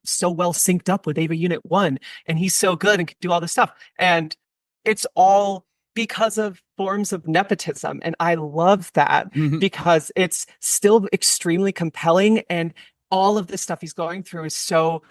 so well synced up with Ava Unit 1, and he's so good and can do all this stuff. And it's all because of forms of nepotism. And I love that because it's still extremely compelling, and all of the stuff he's going through is so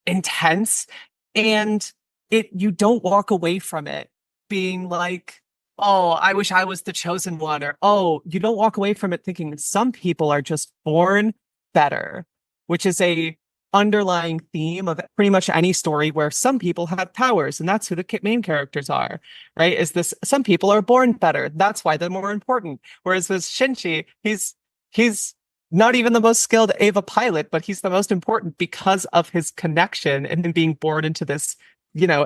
intense, and you don't walk away from it being like, oh, I wish I was the chosen one, or, oh, you don't walk away from it thinking some people are just born better, which is a underlying theme of pretty much any story where some people have powers, and that's who the main characters are, right? Is this, some people are born better, that's why they're more important. Whereas with Shinji, he's not even the most skilled Eva pilot, but he's the most important because of his connection and him being born into this,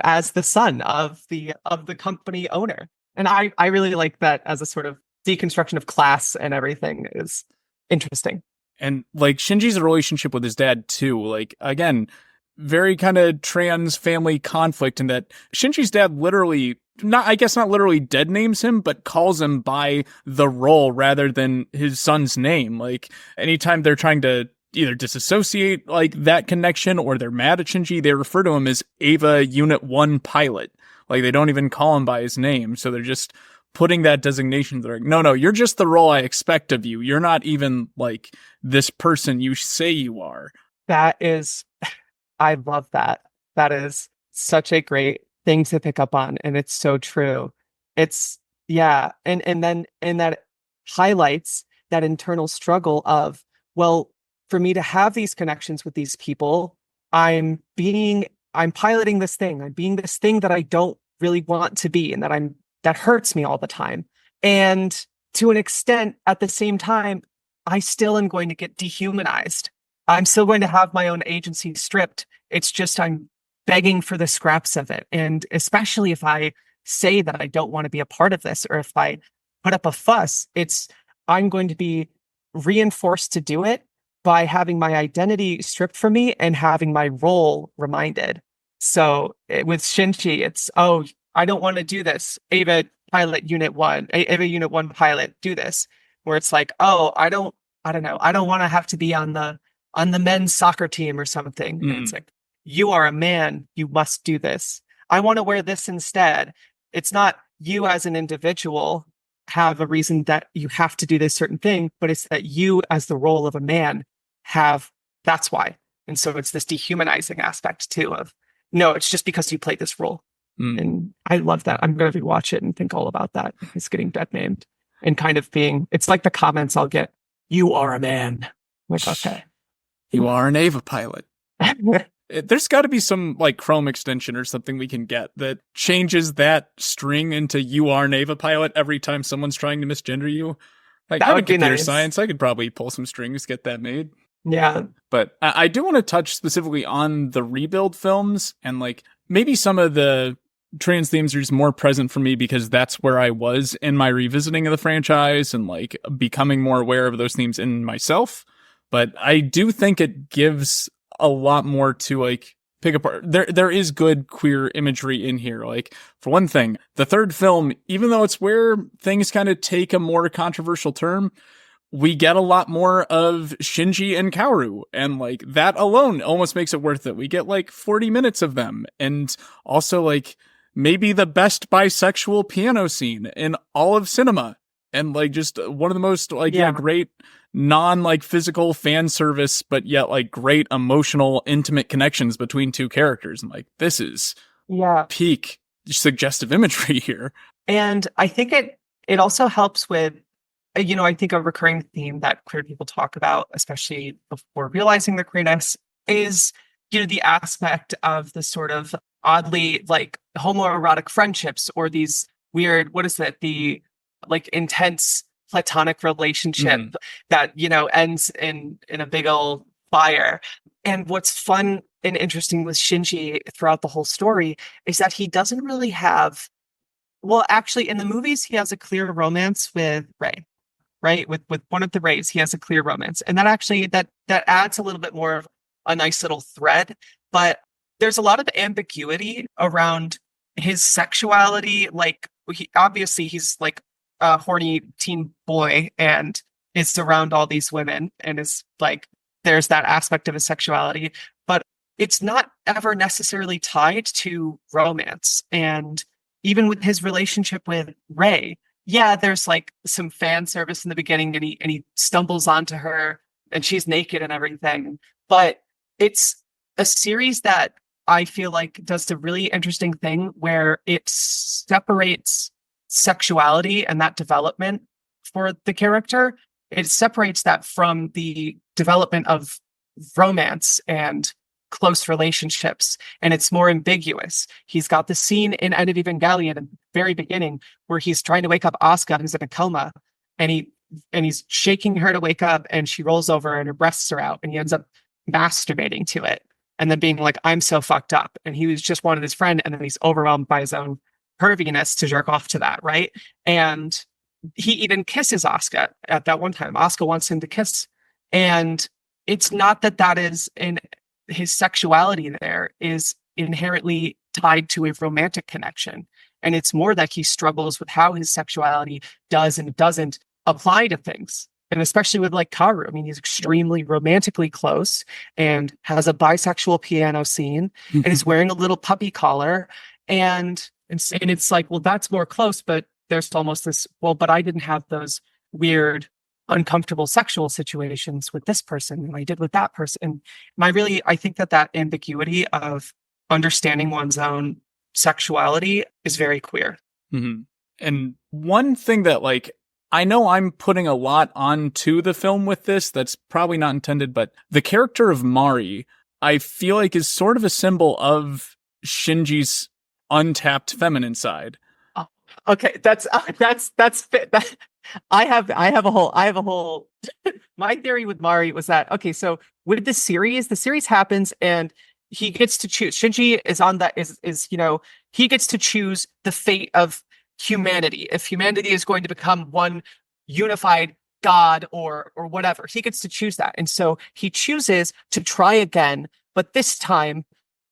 as the son of the company owner. And I really like that as a sort of deconstruction of class and everything is interesting. And like Shinji's relationship with his dad too, like, again, very kind of trans family conflict, in that Shinji's dad literally, not literally dead names him, but calls him by the role rather than his son's name. Like, anytime they're trying to either disassociate like that connection or they're mad at Shinji. They refer to him as Ava Unit 1 pilot. Like they don't even call him by his name. So they're just putting that designation. They're like, no, you're just the role I expect of you. You're not even like this person you say you are. That is, I love that. That is such a great thing to pick up on. And it's so true. It's, yeah. And that highlights that internal struggle of, well, for me to have these connections with these people, I'm piloting this thing. I'm being this thing that I don't really want to be and that hurts me all the time. And to an extent, at the same time, I still am going to get dehumanized. I'm still going to have my own agency stripped. It's just I'm begging for the scraps of it. And especially if I say that I don't want to be a part of this, or if I put up a fuss, I'm going to be reinforced to do it by having my identity stripped from me and having my role reminded. So with Shinji, it's, oh, I don't want to do this. Ava pilot unit 1, Ava unit 1 pilot, do this. Where it's like, oh, I don't know. I don't want to have to be on the men's soccer team or something. And it's like, you are a man. You must do this. I want to wear this instead. It's not you as an individual have a reason that you have to do this certain thing, but it's that you as the role of a man that's why. And so it's this dehumanizing aspect too of, no, it's just because you played this role. And I love that. I'm going to rewatch it and think all about that. It's getting dead named and kind of being, it's like the comments I'll get, you are a man. I'm like, okay. You are an Ava pilot. There's got to be some like Chrome extension or something we can get that changes that string into you are an Ava pilot every time someone's trying to misgender you. Like, that I would would be computer nice. science. I could probably pull some strings, get that made. Yeah. But I do want to touch specifically on the rebuild films, and like maybe some of the trans themes are just more present for me because that's where I was in my revisiting of the franchise and like becoming more aware of those themes in myself. But I do think it gives a lot more to like pick apart. There is good queer imagery in here. Like, for one thing, the third film, even though it's where things kind of take a more controversial turn, we get a lot more of Shinji and Kaoru, and like that alone almost makes it worth it. We get like 40 minutes of them, and also like maybe the best bisexual piano scene in all of cinema, and like just one of the most like great non like physical fan service, but yet like great emotional intimate connections between two characters. And like this is peak suggestive imagery here. And I think it also helps with, I think a recurring theme that queer people talk about, especially before realizing their queerness, is, the aspect of the sort of oddly like homoerotic friendships or these weird, the like intense platonic relationship that, ends in a big old fire. And what's fun and interesting with Shinji throughout the whole story is that he doesn't really have, well, actually in the movies, he has a clear romance with Rei. Right? With one of the Reis, he has a clear romance. And that actually, that adds a little bit more of a nice little thread. But there's a lot of ambiguity around his sexuality. Like, he's like a horny teen boy and is around all these women and is like, there's that aspect of his sexuality. But it's not ever necessarily tied to romance. And even with his relationship with Rei, there's like some fan service in the beginning and he stumbles onto her and she's naked and everything. But it's a series that I feel like does the really interesting thing where it separates sexuality and that development for the character. It separates that from the development of romance and close relationships, and it's more ambiguous. He's got the scene in End of Evangelion at the very beginning where he's trying to wake up Asuka, who's in a coma, and he's shaking her to wake up, and she rolls over and her breasts are out, and he ends up masturbating to it and then being like, I'm so fucked up. And he was just wanted his friend, and then he's overwhelmed by his own perviness to jerk off to that, right? And he even kisses Asuka at that one time. Asuka wants him to kiss, and it's not that is in his sexuality there is inherently tied to a romantic connection. And it's more that he struggles with how his sexuality does and doesn't apply to things. and especially with like Karu. I mean, he's extremely romantically close and has a bisexual piano scene and is wearing a little puppy collar. And it's like, well, that's more close, but there's almost this, well, but I didn't have those weird, uncomfortable sexual situations with this person and I did with that person. And I think that ambiguity of understanding one's own sexuality is very queer. Mm-hmm. And one thing that, like, I know I'm putting a lot onto the film with this that's probably not intended, but the character of Mari, I feel like is sort of a symbol of Shinji's untapped feminine side. Oh, okay, that's fit. I have a whole my theory with Mari was that, okay, so with the series happens and he gets to choose. Shinji is on that is he gets to choose the fate of humanity. If humanity is going to become one unified god or whatever, he gets to choose that. And so he chooses to try again, but this time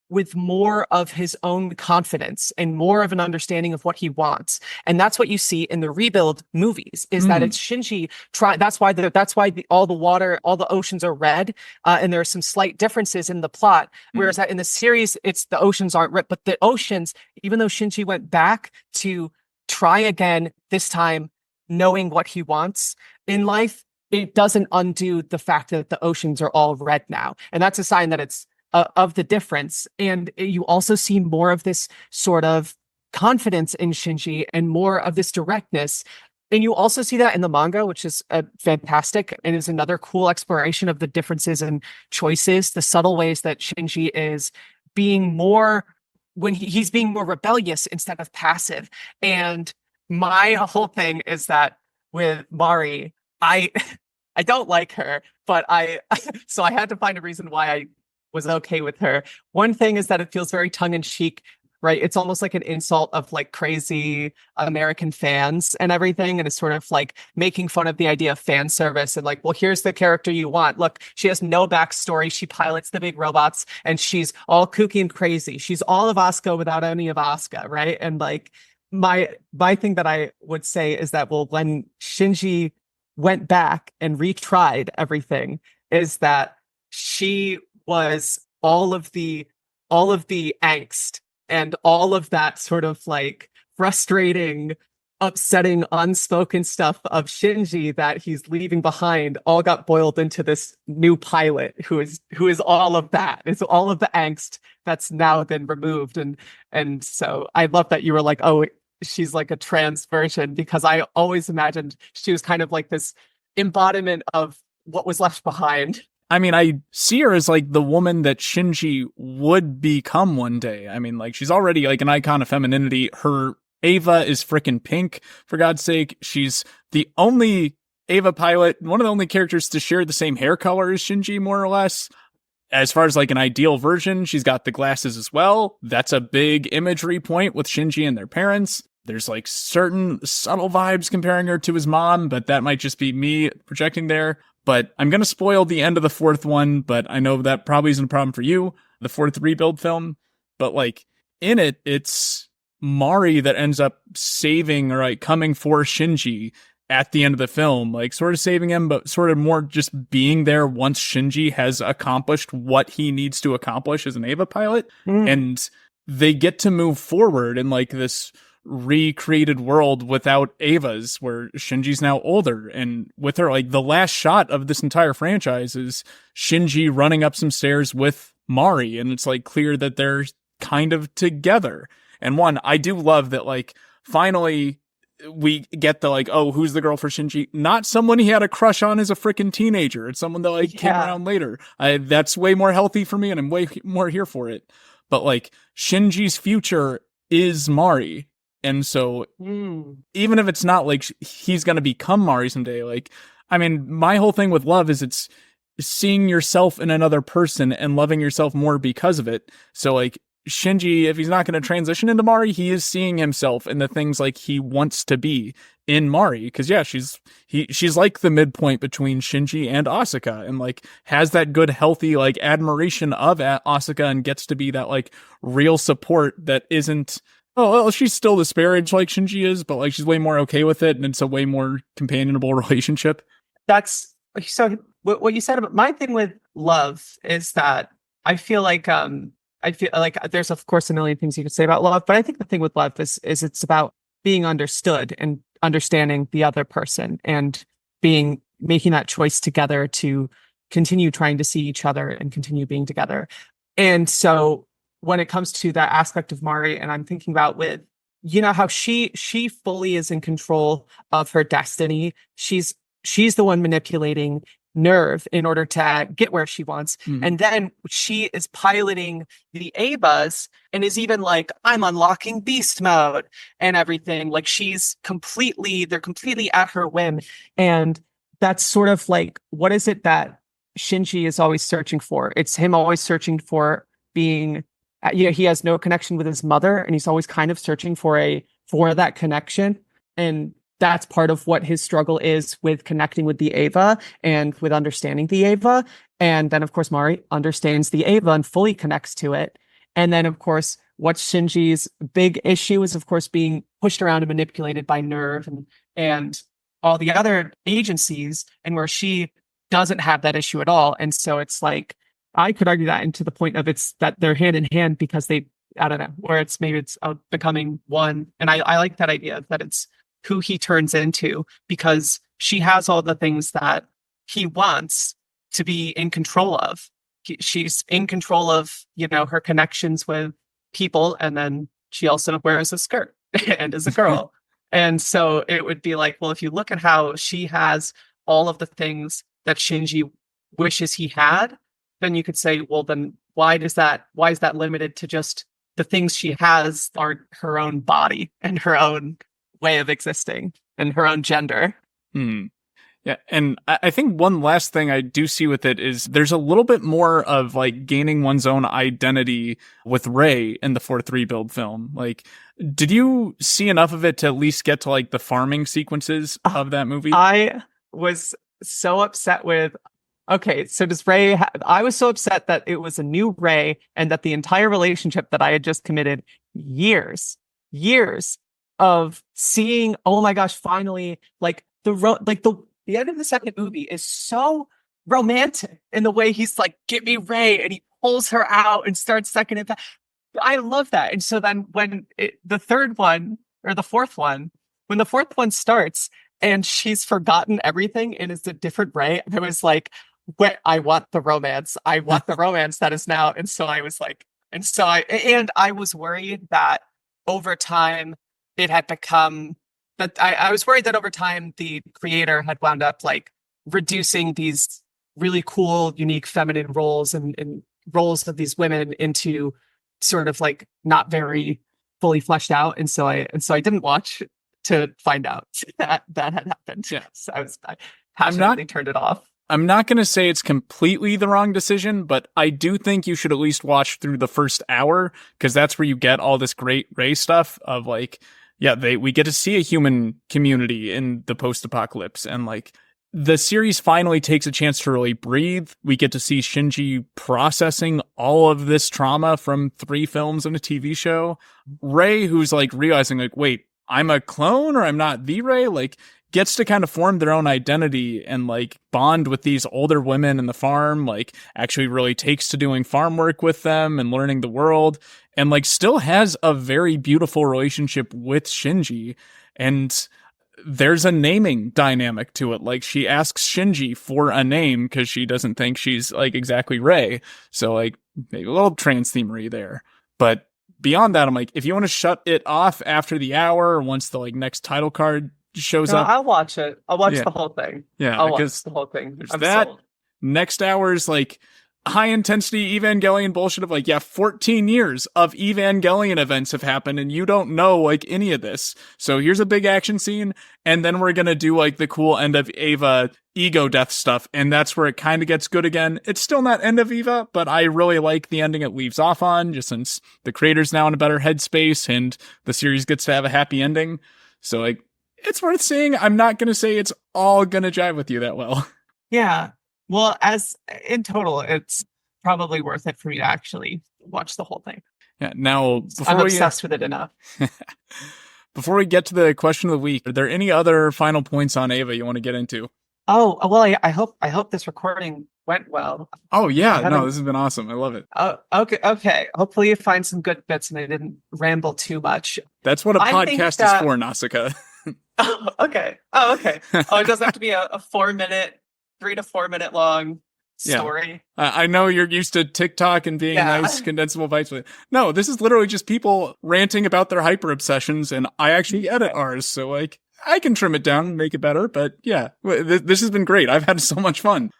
with more of his own confidence and more of an understanding of what he wants. And that's what you see in the Rebuild movies, is that it's Shinji try. That's why all the water, all the oceans are red. And there are some slight differences in the plot. Whereas in the series, it's the oceans aren't red, but the oceans, even though Shinji went back to try again, this time knowing what he wants in life, it doesn't undo the fact that the oceans are all red now. And that's a sign that it's of the difference. And you also see more of this sort of confidence in Shinji and more of this directness. And you also see that in the manga, which is fantastic and is another cool exploration of the differences and choices, the subtle ways that Shinji is being more, when he's being more rebellious instead of passive. And my whole thing is that with Mari, I don't like her, but so I had to find a reason why I was okay with her. One thing is that it feels very tongue-in-cheek, right? It's almost like an insult of like crazy American fans and everything. And it's sort of like making fun of the idea of fan service and like, well, here's the character you want. Look, she has no backstory. She pilots the big robots and she's all kooky and crazy. She's all of Asuka without any of Asuka, right? And like my thing that I would say is that, well, when Shinji went back and retried everything, is that she was all of the angst and all of that sort of like frustrating, upsetting, unspoken stuff of Shinji that he's leaving behind all got boiled into this new pilot who is all of that. It's all of the angst that's now been removed. And so I love that you were like, oh, she's like a trans version, because I always imagined she was kind of like this embodiment of what was left behind. I mean, I see her as like the woman that Shinji would become one day. I mean, like, she's already like an icon of femininity. Her Ava is frickin' pink, for God's sake. She's the only Ava pilot, one of the only characters to share the same hair color as Shinji, more or less. As far as like an ideal version, she's got the glasses as well. That's a big imagery point with Shinji and their parents. There's like certain subtle vibes comparing her to his mom, but that might just be me projecting there. But I'm going to spoil the end of the fourth one, but I know that probably isn't a problem for you, the fourth Rebuild film. But like in it, it's Mari that ends up saving or like coming for Shinji at the end of the film, like sort of saving him, but sort of more just being there once Shinji has accomplished what he needs to accomplish as an Ava pilot. And they get to move forward in like this recreated world without Ava's, where Shinji's now older, and with her, like the last shot of this entire franchise is Shinji running up some stairs with Mari, and it's like clear that they're kind of together. And one, I do love that like finally we get the like, oh, who's the girl for Shinji? Not someone he had a crush on as a freaking teenager. It's someone that like came around later. That's way more healthy for me, and I'm way more here for it. But like Shinji's future is Mari. And so even if it's not like he's going to become Mari someday, like, I mean, my whole thing with love is it's seeing yourself in another person and loving yourself more because of it. So like Shinji, if he's not going to transition into Mari, he is seeing himself in the things like he wants to be in Mari. Cause yeah, she's like the midpoint between Shinji and Asuka, and like has that good, healthy, like admiration of Asuka, and gets to be that like real support that isn't, oh, well, she's still disparaged like Shinji is, but like she's way more okay with it, and it's a way more companionable relationship. that's so what you said about my thing with love is that I feel like I feel like there's of course a million things you could say about love, but I think the thing with love is it's about being understood and understanding the other person and being making that choice together to continue trying to see each other and continue being together. And so when it comes to that aspect of Mari, and I'm thinking about with how she fully is in control of her destiny. She's the one manipulating Nerve in order to get where she wants. And then she is piloting the Avas and is even like, I'm unlocking beast mode and everything. Like they're completely at her whim. And that's sort of like, what is it that Shinji is always searching for? It's him always searching for being, he has no connection with his mother and he's always kind of searching for that connection. And that's part of what his struggle is with connecting with the Ava and with understanding the Ava. And then, of course, Mari understands the Ava and fully connects to it. And then, of course, what's Shinji's big issue is, of course, being pushed around and manipulated by Nerve and all the other agencies, and where she doesn't have that issue at all. And so it's like, I could argue that into the point of it's that they're hand in hand because I don't know, where it's becoming one. And I like that idea that it's who he turns into, because she has all the things that he wants to be in control of. She's in control of, her connections with people. And then she also wears a skirt and is a girl. And so it would be like, well, if you look at how she has all of the things that Shinji wishes he had, then you could say, well, then why is that limited to just the things she has aren't her own body and her own way of existing and her own gender? Yeah, and I think one last thing I do see with it is there's a little bit more of like gaining one's own identity with Rei in the 4th rebuild film. Like, did you see enough of it to at least get to like the farming sequences of that movie? I was so upset with. Okay, so does Rei? I was so upset that it was a new Rei and that the entire relationship that I had just committed years of seeing. Oh my gosh! Finally, like the end of the second movie is so romantic in the way he's like, "Get me Rei," and he pulls her out and starts sucking it back. I love that. And so then when the third one or the fourth one, when the fourth one starts and she's forgotten everything and is a different Rei, I was like, I want the romance. I want the romance that is now. And so I was like, I was worried that over time it had become that I was worried that over time the creator had wound up like reducing these really cool, unique feminine roles and roles of these women into sort of like not very fully fleshed out. And so I didn't watch to find out that had happened. Yeah. So I passionately turned it off. I'm not going to say it's completely the wrong decision, but I do think you should at least watch through the first hour, because that's where you get all this great Rei stuff of like, yeah, we get to see a human community in the post-apocalypse, and like the series finally takes a chance to really breathe. We get to see Shinji processing all of this trauma from 3 films and a TV show. Rei, who's like realizing like, wait, I'm a clone or I'm not the Rei, like gets to kind of form their own identity and like bond with these older women in the farm, like actually really takes to doing farm work with them and learning the world, and like still has a very beautiful relationship with Shinji. And there's a naming dynamic to it. Like she asks Shinji for a name because she doesn't think she's like exactly Rei. So like maybe a little trans themery there. But beyond that, I'm like, if you want to shut it off after the hour or once the like next title card shows up, I'll watch it. I'll watch the whole thing. Yeah, I'll watch the whole thing. There's that. Sold. Next hour's like high intensity Evangelion bullshit of like, 14 years of Evangelion events have happened and you don't know like any of this. So here's a big action scene, and then we're gonna do like the cool end of Eva ego death stuff, and that's where it kind of gets good again. It's still not end of Eva, but I really like the ending it leaves off on, just since the creator's now in a better headspace and the series gets to have a happy ending. So like, it's worth seeing. I'm not gonna say it's all gonna jive with you that well. Yeah. Well, as in total, it's probably worth it for me to actually watch the whole thing. Yeah. Now, I'm obsessed with it enough. Before we get to the question of the week, are there any other final points on Ava you want to get into? Well, I hope this recording went well. Oh I yeah, no, haven't. this has been awesome. I love it. Oh, okay. Hopefully you find some good bits and I didn't ramble too much. That's what a I think podcast is that. for, Nausicaa. Oh, okay. Okay. Oh, it doesn't have to be a 4 minute, 3 to 4 minute long Yeah. story. I know you're used to TikTok and being Yeah. nice, condensable bites. No, this is literally just people ranting about their hyper obsessions, and I actually edit ours, so like I can trim it down and make it better. But yeah, this has been great. I've had so much fun.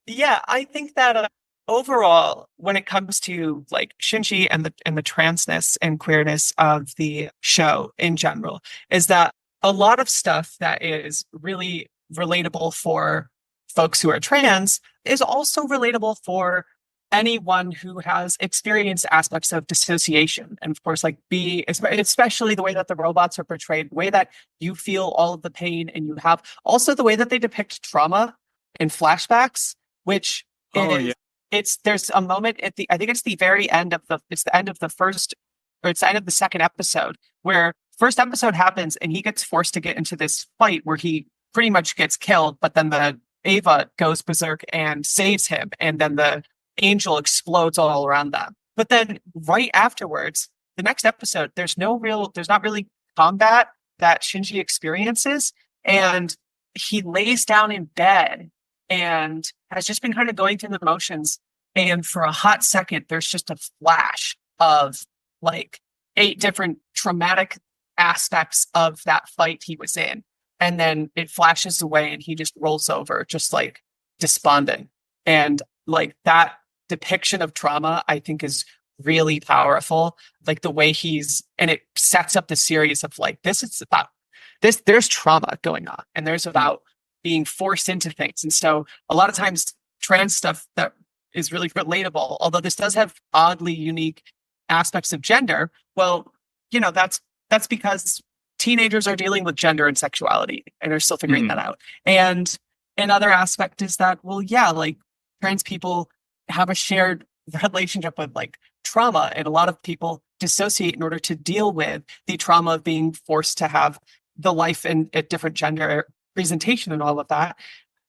Yeah, I think that overall, when it comes to like Shinji and the transness and queerness of the show in general, is that a lot of stuff that is really relatable for folks who are trans is also relatable for anyone who has experienced aspects of dissociation. And of course, like especially the way that the robots are portrayed, the way that you feel all of the pain and you have also the way that they depict trauma in flashbacks, which Oh is yeah. it's there's a moment at the I think it's the very end of the end of the first or it's the end of the second episode where first episode happens and he gets forced to get into this fight where he pretty much gets killed, but then the Ava goes berserk and saves him, and then the angel explodes all around them. But then right afterwards, the next episode, there's not really combat that Shinji experiences, and he lays down in bed and has just been kind of going through the motions. And for a hot second, there's just a flash of like 8 different traumatic aspects of that fight he was in. And then it flashes away and he just rolls over, just like despondent. And like that depiction of trauma, I think is really powerful. Like the way and it sets up the series of like, there's trauma going on and there's about being forced into things. And so a lot of times trans stuff that is really relatable, although this does have oddly unique aspects of gender. Well, that's because teenagers are dealing with gender and sexuality and are still figuring that out. And another aspect is that, well, yeah, like trans people have a shared relationship with like trauma, and a lot of people dissociate in order to deal with the trauma of being forced to have the life in a different gender presentation and all of that.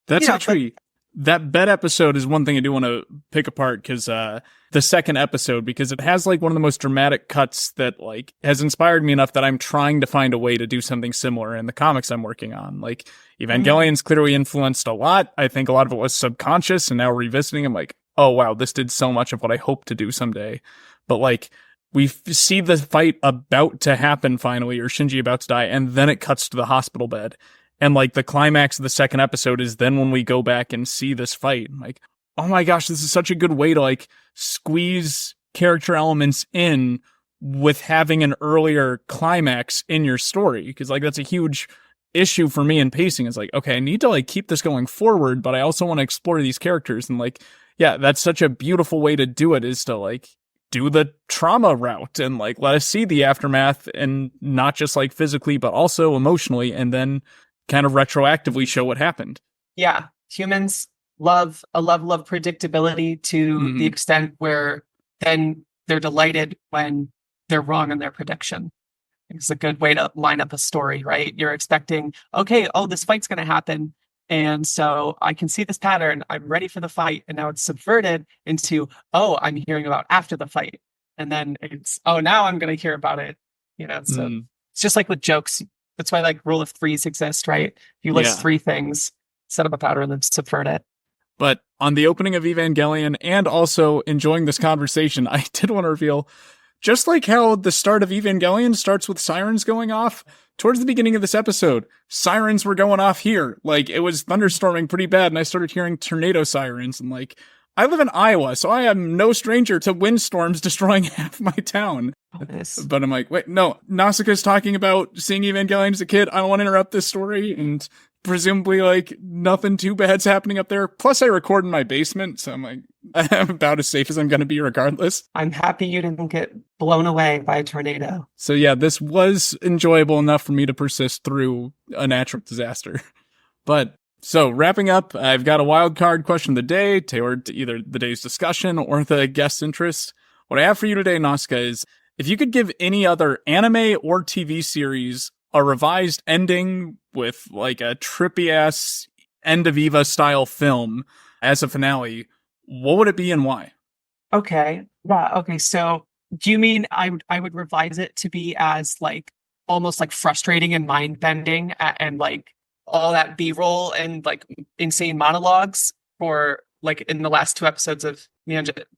That's actually that bed episode is one thing I do want to pick apart because the second episode, because it has like one of the most dramatic cuts that like has inspired me enough that I'm trying to find a way to do something similar in the comics I'm working on. Like Evangelion's clearly influenced a lot. I think a lot of it was subconscious, and now revisiting, I'm like, oh wow, this did so much of what I hope to do someday. But like we see the fight about to happen finally, or Shinji about to die, and then it cuts to the hospital bed. And like the climax of the second episode is then when we go back and see this fight. I'm like, oh my gosh, this is such a good way to like squeeze character elements in with having an earlier climax in your story. Because like that's a huge issue for me in pacing. Is like, okay, I need to like keep this going forward, but I also want to explore these characters. And like, yeah, that's such a beautiful way to do it, is to like do the trauma route and like let us see the aftermath, and not just like physically, but also emotionally, and then kind of retroactively show what happened. Yeah. Humans love a level of predictability to the extent where then they're delighted when they're wrong in their prediction. It's a good way to line up a story, right? You're expecting, okay, oh, this fight's going to happen. And so I can see this pattern. I'm ready for the fight. And now it's subverted into, oh, I'm hearing about after the fight. And then it's, oh, now I'm going to hear about it. So it's just like with jokes. That's why like rule of threes exist, right? You list 3 things, set up a pattern, and then subvert it. But on the opening of Evangelion, and also enjoying this conversation, I did want to reveal, just like how the start of Evangelion starts with sirens going off, towards the beginning of this episode, sirens were going off here. Like, it was thunderstorming pretty bad, and I started hearing tornado sirens, and like, I live in Iowa, so I am no stranger to windstorms destroying half my town. But I'm like, wait, no, Nausicaa's talking about seeing Evangelion as a kid. I don't want to interrupt this story, and presumably, like, nothing too bad's happening up there. Plus, I record in my basement, so I'm like, I'm about as safe as I'm going to be regardless. I'm happy you didn't get blown away by a tornado. So yeah, this was enjoyable enough for me to persist through a natural disaster. But so, wrapping up, I've got a wild card question of the day, tailored to either the day's discussion or the guest's interest. What I have for you today, Nausicaa, is if you could give any other anime or TV series a revised ending with like a trippy-ass end of Eva style film as a finale, what would it be and why? Okay. Yeah. Okay. So do you mean I would revise it to be as like almost like frustrating and mind bending and like all that B-roll and like insane monologues for like in the last two episodes of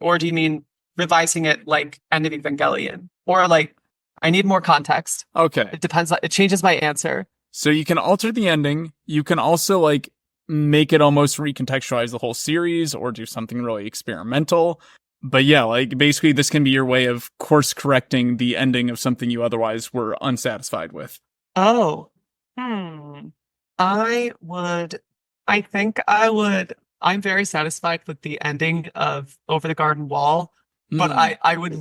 or do you mean revising it like end of Evangelion? Or like I need more context. Okay. It depends. It changes my answer. So you can alter the ending. You can also like make it almost recontextualize the whole series or do something really experimental. But yeah, like basically this can be your way of course correcting the ending of something you otherwise were unsatisfied with. Oh. Hmm. I would, I think I would, I'm very satisfied with the ending of Over the Garden Wall, but Mm. I would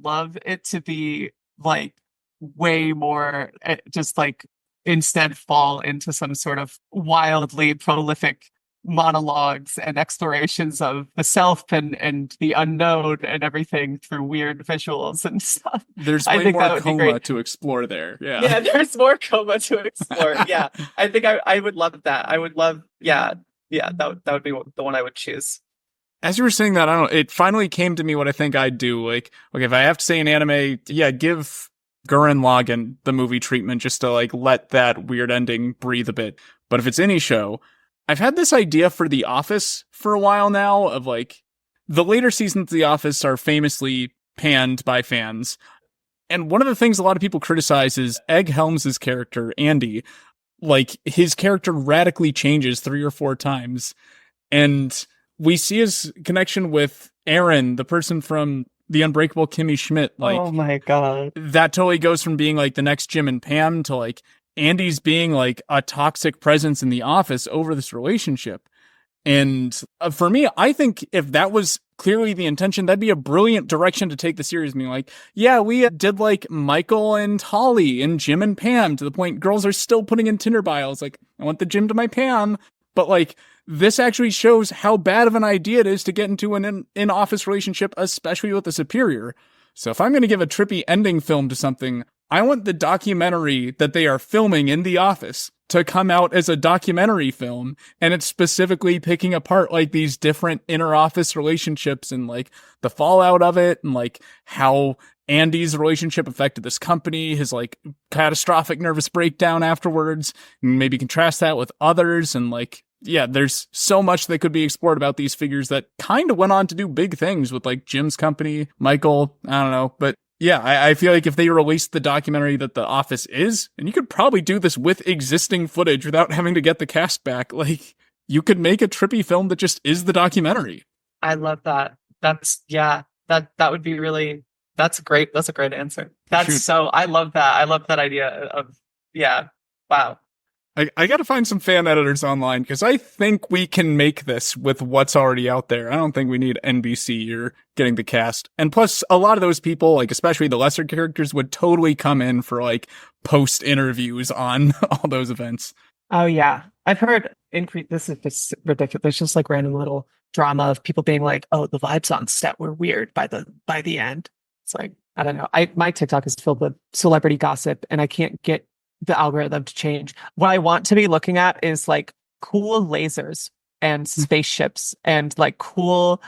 love it to be like way more, just like instead fall into some sort of wildly prolific monologues and explorations of the self and the unknown and everything through weird visuals and stuff. There's I way think more that would be coma great. to explore there. Yeah, Yeah. there's more coma to explore. Yeah, I think I would love that. I would love, yeah, yeah, that would be the one I would choose. As you were saying that, I don't know, it finally came to me what I think I'd do. Like, okay, if I have to say an anime, yeah, give Gurren Lagann the movie treatment just to like let that weird ending breathe a bit. But if it's any show, I've had this idea for The Office for a while now of like the later seasons of The Office are famously panned by fans. And one of the things a lot of people criticize is Egg Helms' character, Andy. Like, his character radically changes 3 or 4 times. And we see his connection with Aaron, the person from The Unbreakable Kimmy Schmidt. Like, Oh my God. that totally goes from being like the next Jim and Pam to like Andy's being like a toxic presence in the office over this relationship. And for me, I think if that was clearly the intention, that'd be a brilliant direction to take the series. Being like, yeah, we did like Michael and Holly and Jim and Pam to the point girls are still putting in Tinder bios. Like, I want the Jim to my Pam. But like, this actually shows how bad of an idea it is to get into an in-office relationship, especially with a superior. So if I'm going to give a trippy ending film to something, I want the documentary that they are filming in the office to come out as a documentary film. And it's specifically picking apart like these different inner office relationships and like the fallout of it and like how Andy's relationship affected this company, his like catastrophic nervous breakdown afterwards, and maybe contrast that with others. And like, yeah, there's so much that could be explored about these figures that kind of went on to do big things with like Jim's company, Michael, I don't know, but yeah, I feel like if they released the documentary that The Office is, and you could probably do this with existing footage without having to get the cast back, like, you could make a trippy film that just is the documentary. I love that. That would be really, that's great. That's a great answer. I love that. I love that idea of, yeah, wow. I gotta find some fan editors online, because I think we can make this with what's already out there. I don't think we need NBC or getting the cast. And plus, a lot of those people, like, especially the lesser characters, would totally come in for, like, post interviews on all those events. Oh yeah. I've heard this is just ridiculous. There's just like random little drama of people being like, oh, the vibes on set were weird by the end. It's like, I don't know. My TikTok is filled with celebrity gossip and I can't get the algorithm to change. What I want to be looking at is like cool lasers and spaceships and like cool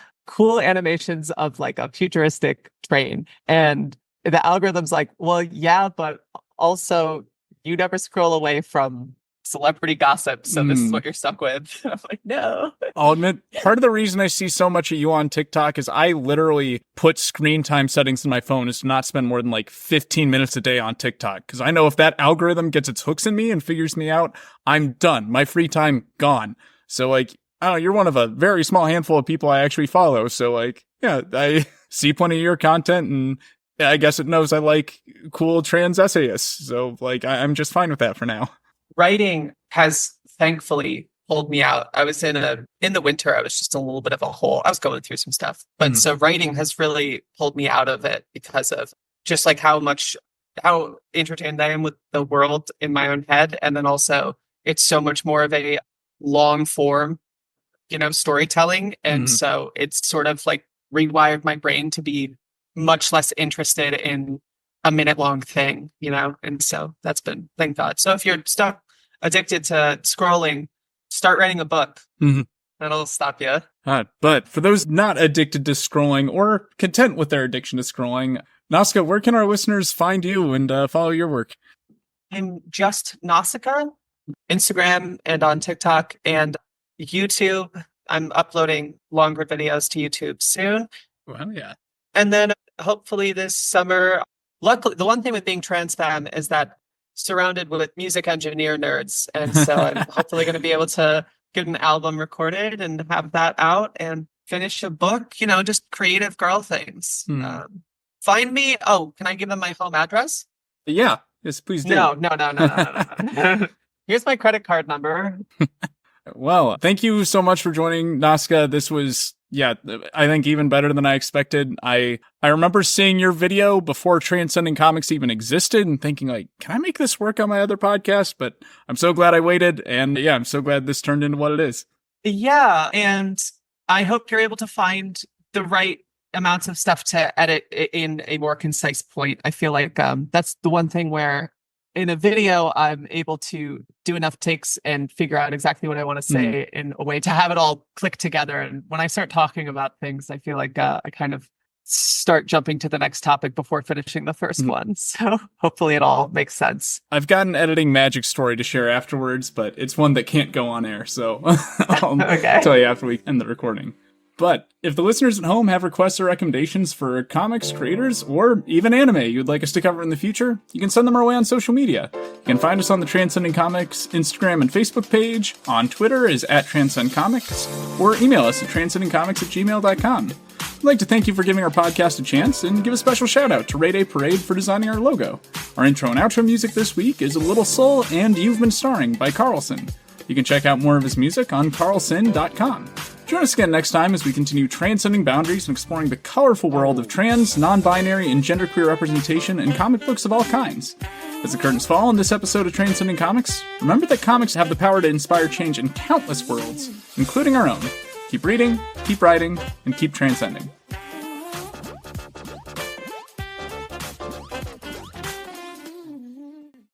animations of like a futuristic train. And the algorithm's like, well, yeah, but also you never scroll away from celebrity gossip, so this is what you're stuck with. I'm like, no. I'll admit, part of the reason I see so much of you on TikTok is I literally put screen time settings in my phone is to not spend more than like 15 minutes a day on TikTok. Because I know if that algorithm gets its hooks in me and figures me out, I'm done. My free time gone. So like, I don't know, you're one of a very small handful of people I actually follow. So like, yeah, I see plenty of your content and I guess it knows I like cool trans essayists. So like, I'm just fine with that for now. Writing has thankfully pulled me out. I was in the winter, I was just in a little bit of a hole. I was going through some stuff. But so writing has really pulled me out of it because of just like how entertained I am with the world in my own head. And then also it's so much more of a long form, storytelling. And so it's sort of like rewired my brain to be much less interested in a minute long thing, and so that's been, thank God. So if you're stuck addicted to scrolling, start writing a book. Mhm. That'll stop you. But for those not addicted to scrolling or content with their addiction to scrolling, Nausicaa, where can our listeners find you and follow your work? I'm just Nausicaa, Instagram and on TikTok and YouTube. I'm uploading longer videos to YouTube soon. Well, yeah. And then hopefully this summer, luckily, the one thing with being trans femme is that surrounded with music engineer nerds. And so I'm hopefully going to be able to get an album recorded and have that out and finish a book, just creative girl things. Find me. Oh, can I give them my home address? Yeah. Yes, please do. No. Here's my credit card number. Well, thank you so much for joining, Nausicaa. This was, I think even better than I expected. I remember seeing your video before Transcending Comics even existed and thinking like, can I make this work on my other podcast? But I'm so glad I waited. And I'm so glad this turned into what it is. Yeah. And I hope you're able to find the right amounts of stuff to edit in a more concise point. I feel like that's the one thing where in a video, I'm able to do enough takes and figure out exactly what I want to say in a way to have it all click together. And when I start talking about things, I feel like I kind of start jumping to the next topic before finishing the first one. So hopefully it all makes sense. I've got an editing magic story to share afterwards, but it's one that can't go on air. So I'll tell you after we end the recording. But if the listeners at home have requests or recommendations for comics, creators, or even anime you'd like us to cover in the future, you can send them our way on social media. You can find us on the Transcending Comics Instagram and Facebook page, on Twitter is @TranscendComics, or email us at transcendingcomics@gmail.com. We'd like to thank you for giving our podcast a chance and give a special shout out to Ray Parade for designing our logo. Our intro and outro music this week is A Little Soul and You've Been Starring by Carlson. You can check out more of his music on carlson.com. Join us again next time as we continue transcending boundaries and exploring the colorful world of trans, non-binary, and genderqueer representation in comic books of all kinds. As the curtains fall on this episode of Transcending Comics, remember that comics have the power to inspire change in countless worlds, including our own. Keep reading, keep writing, and keep transcending.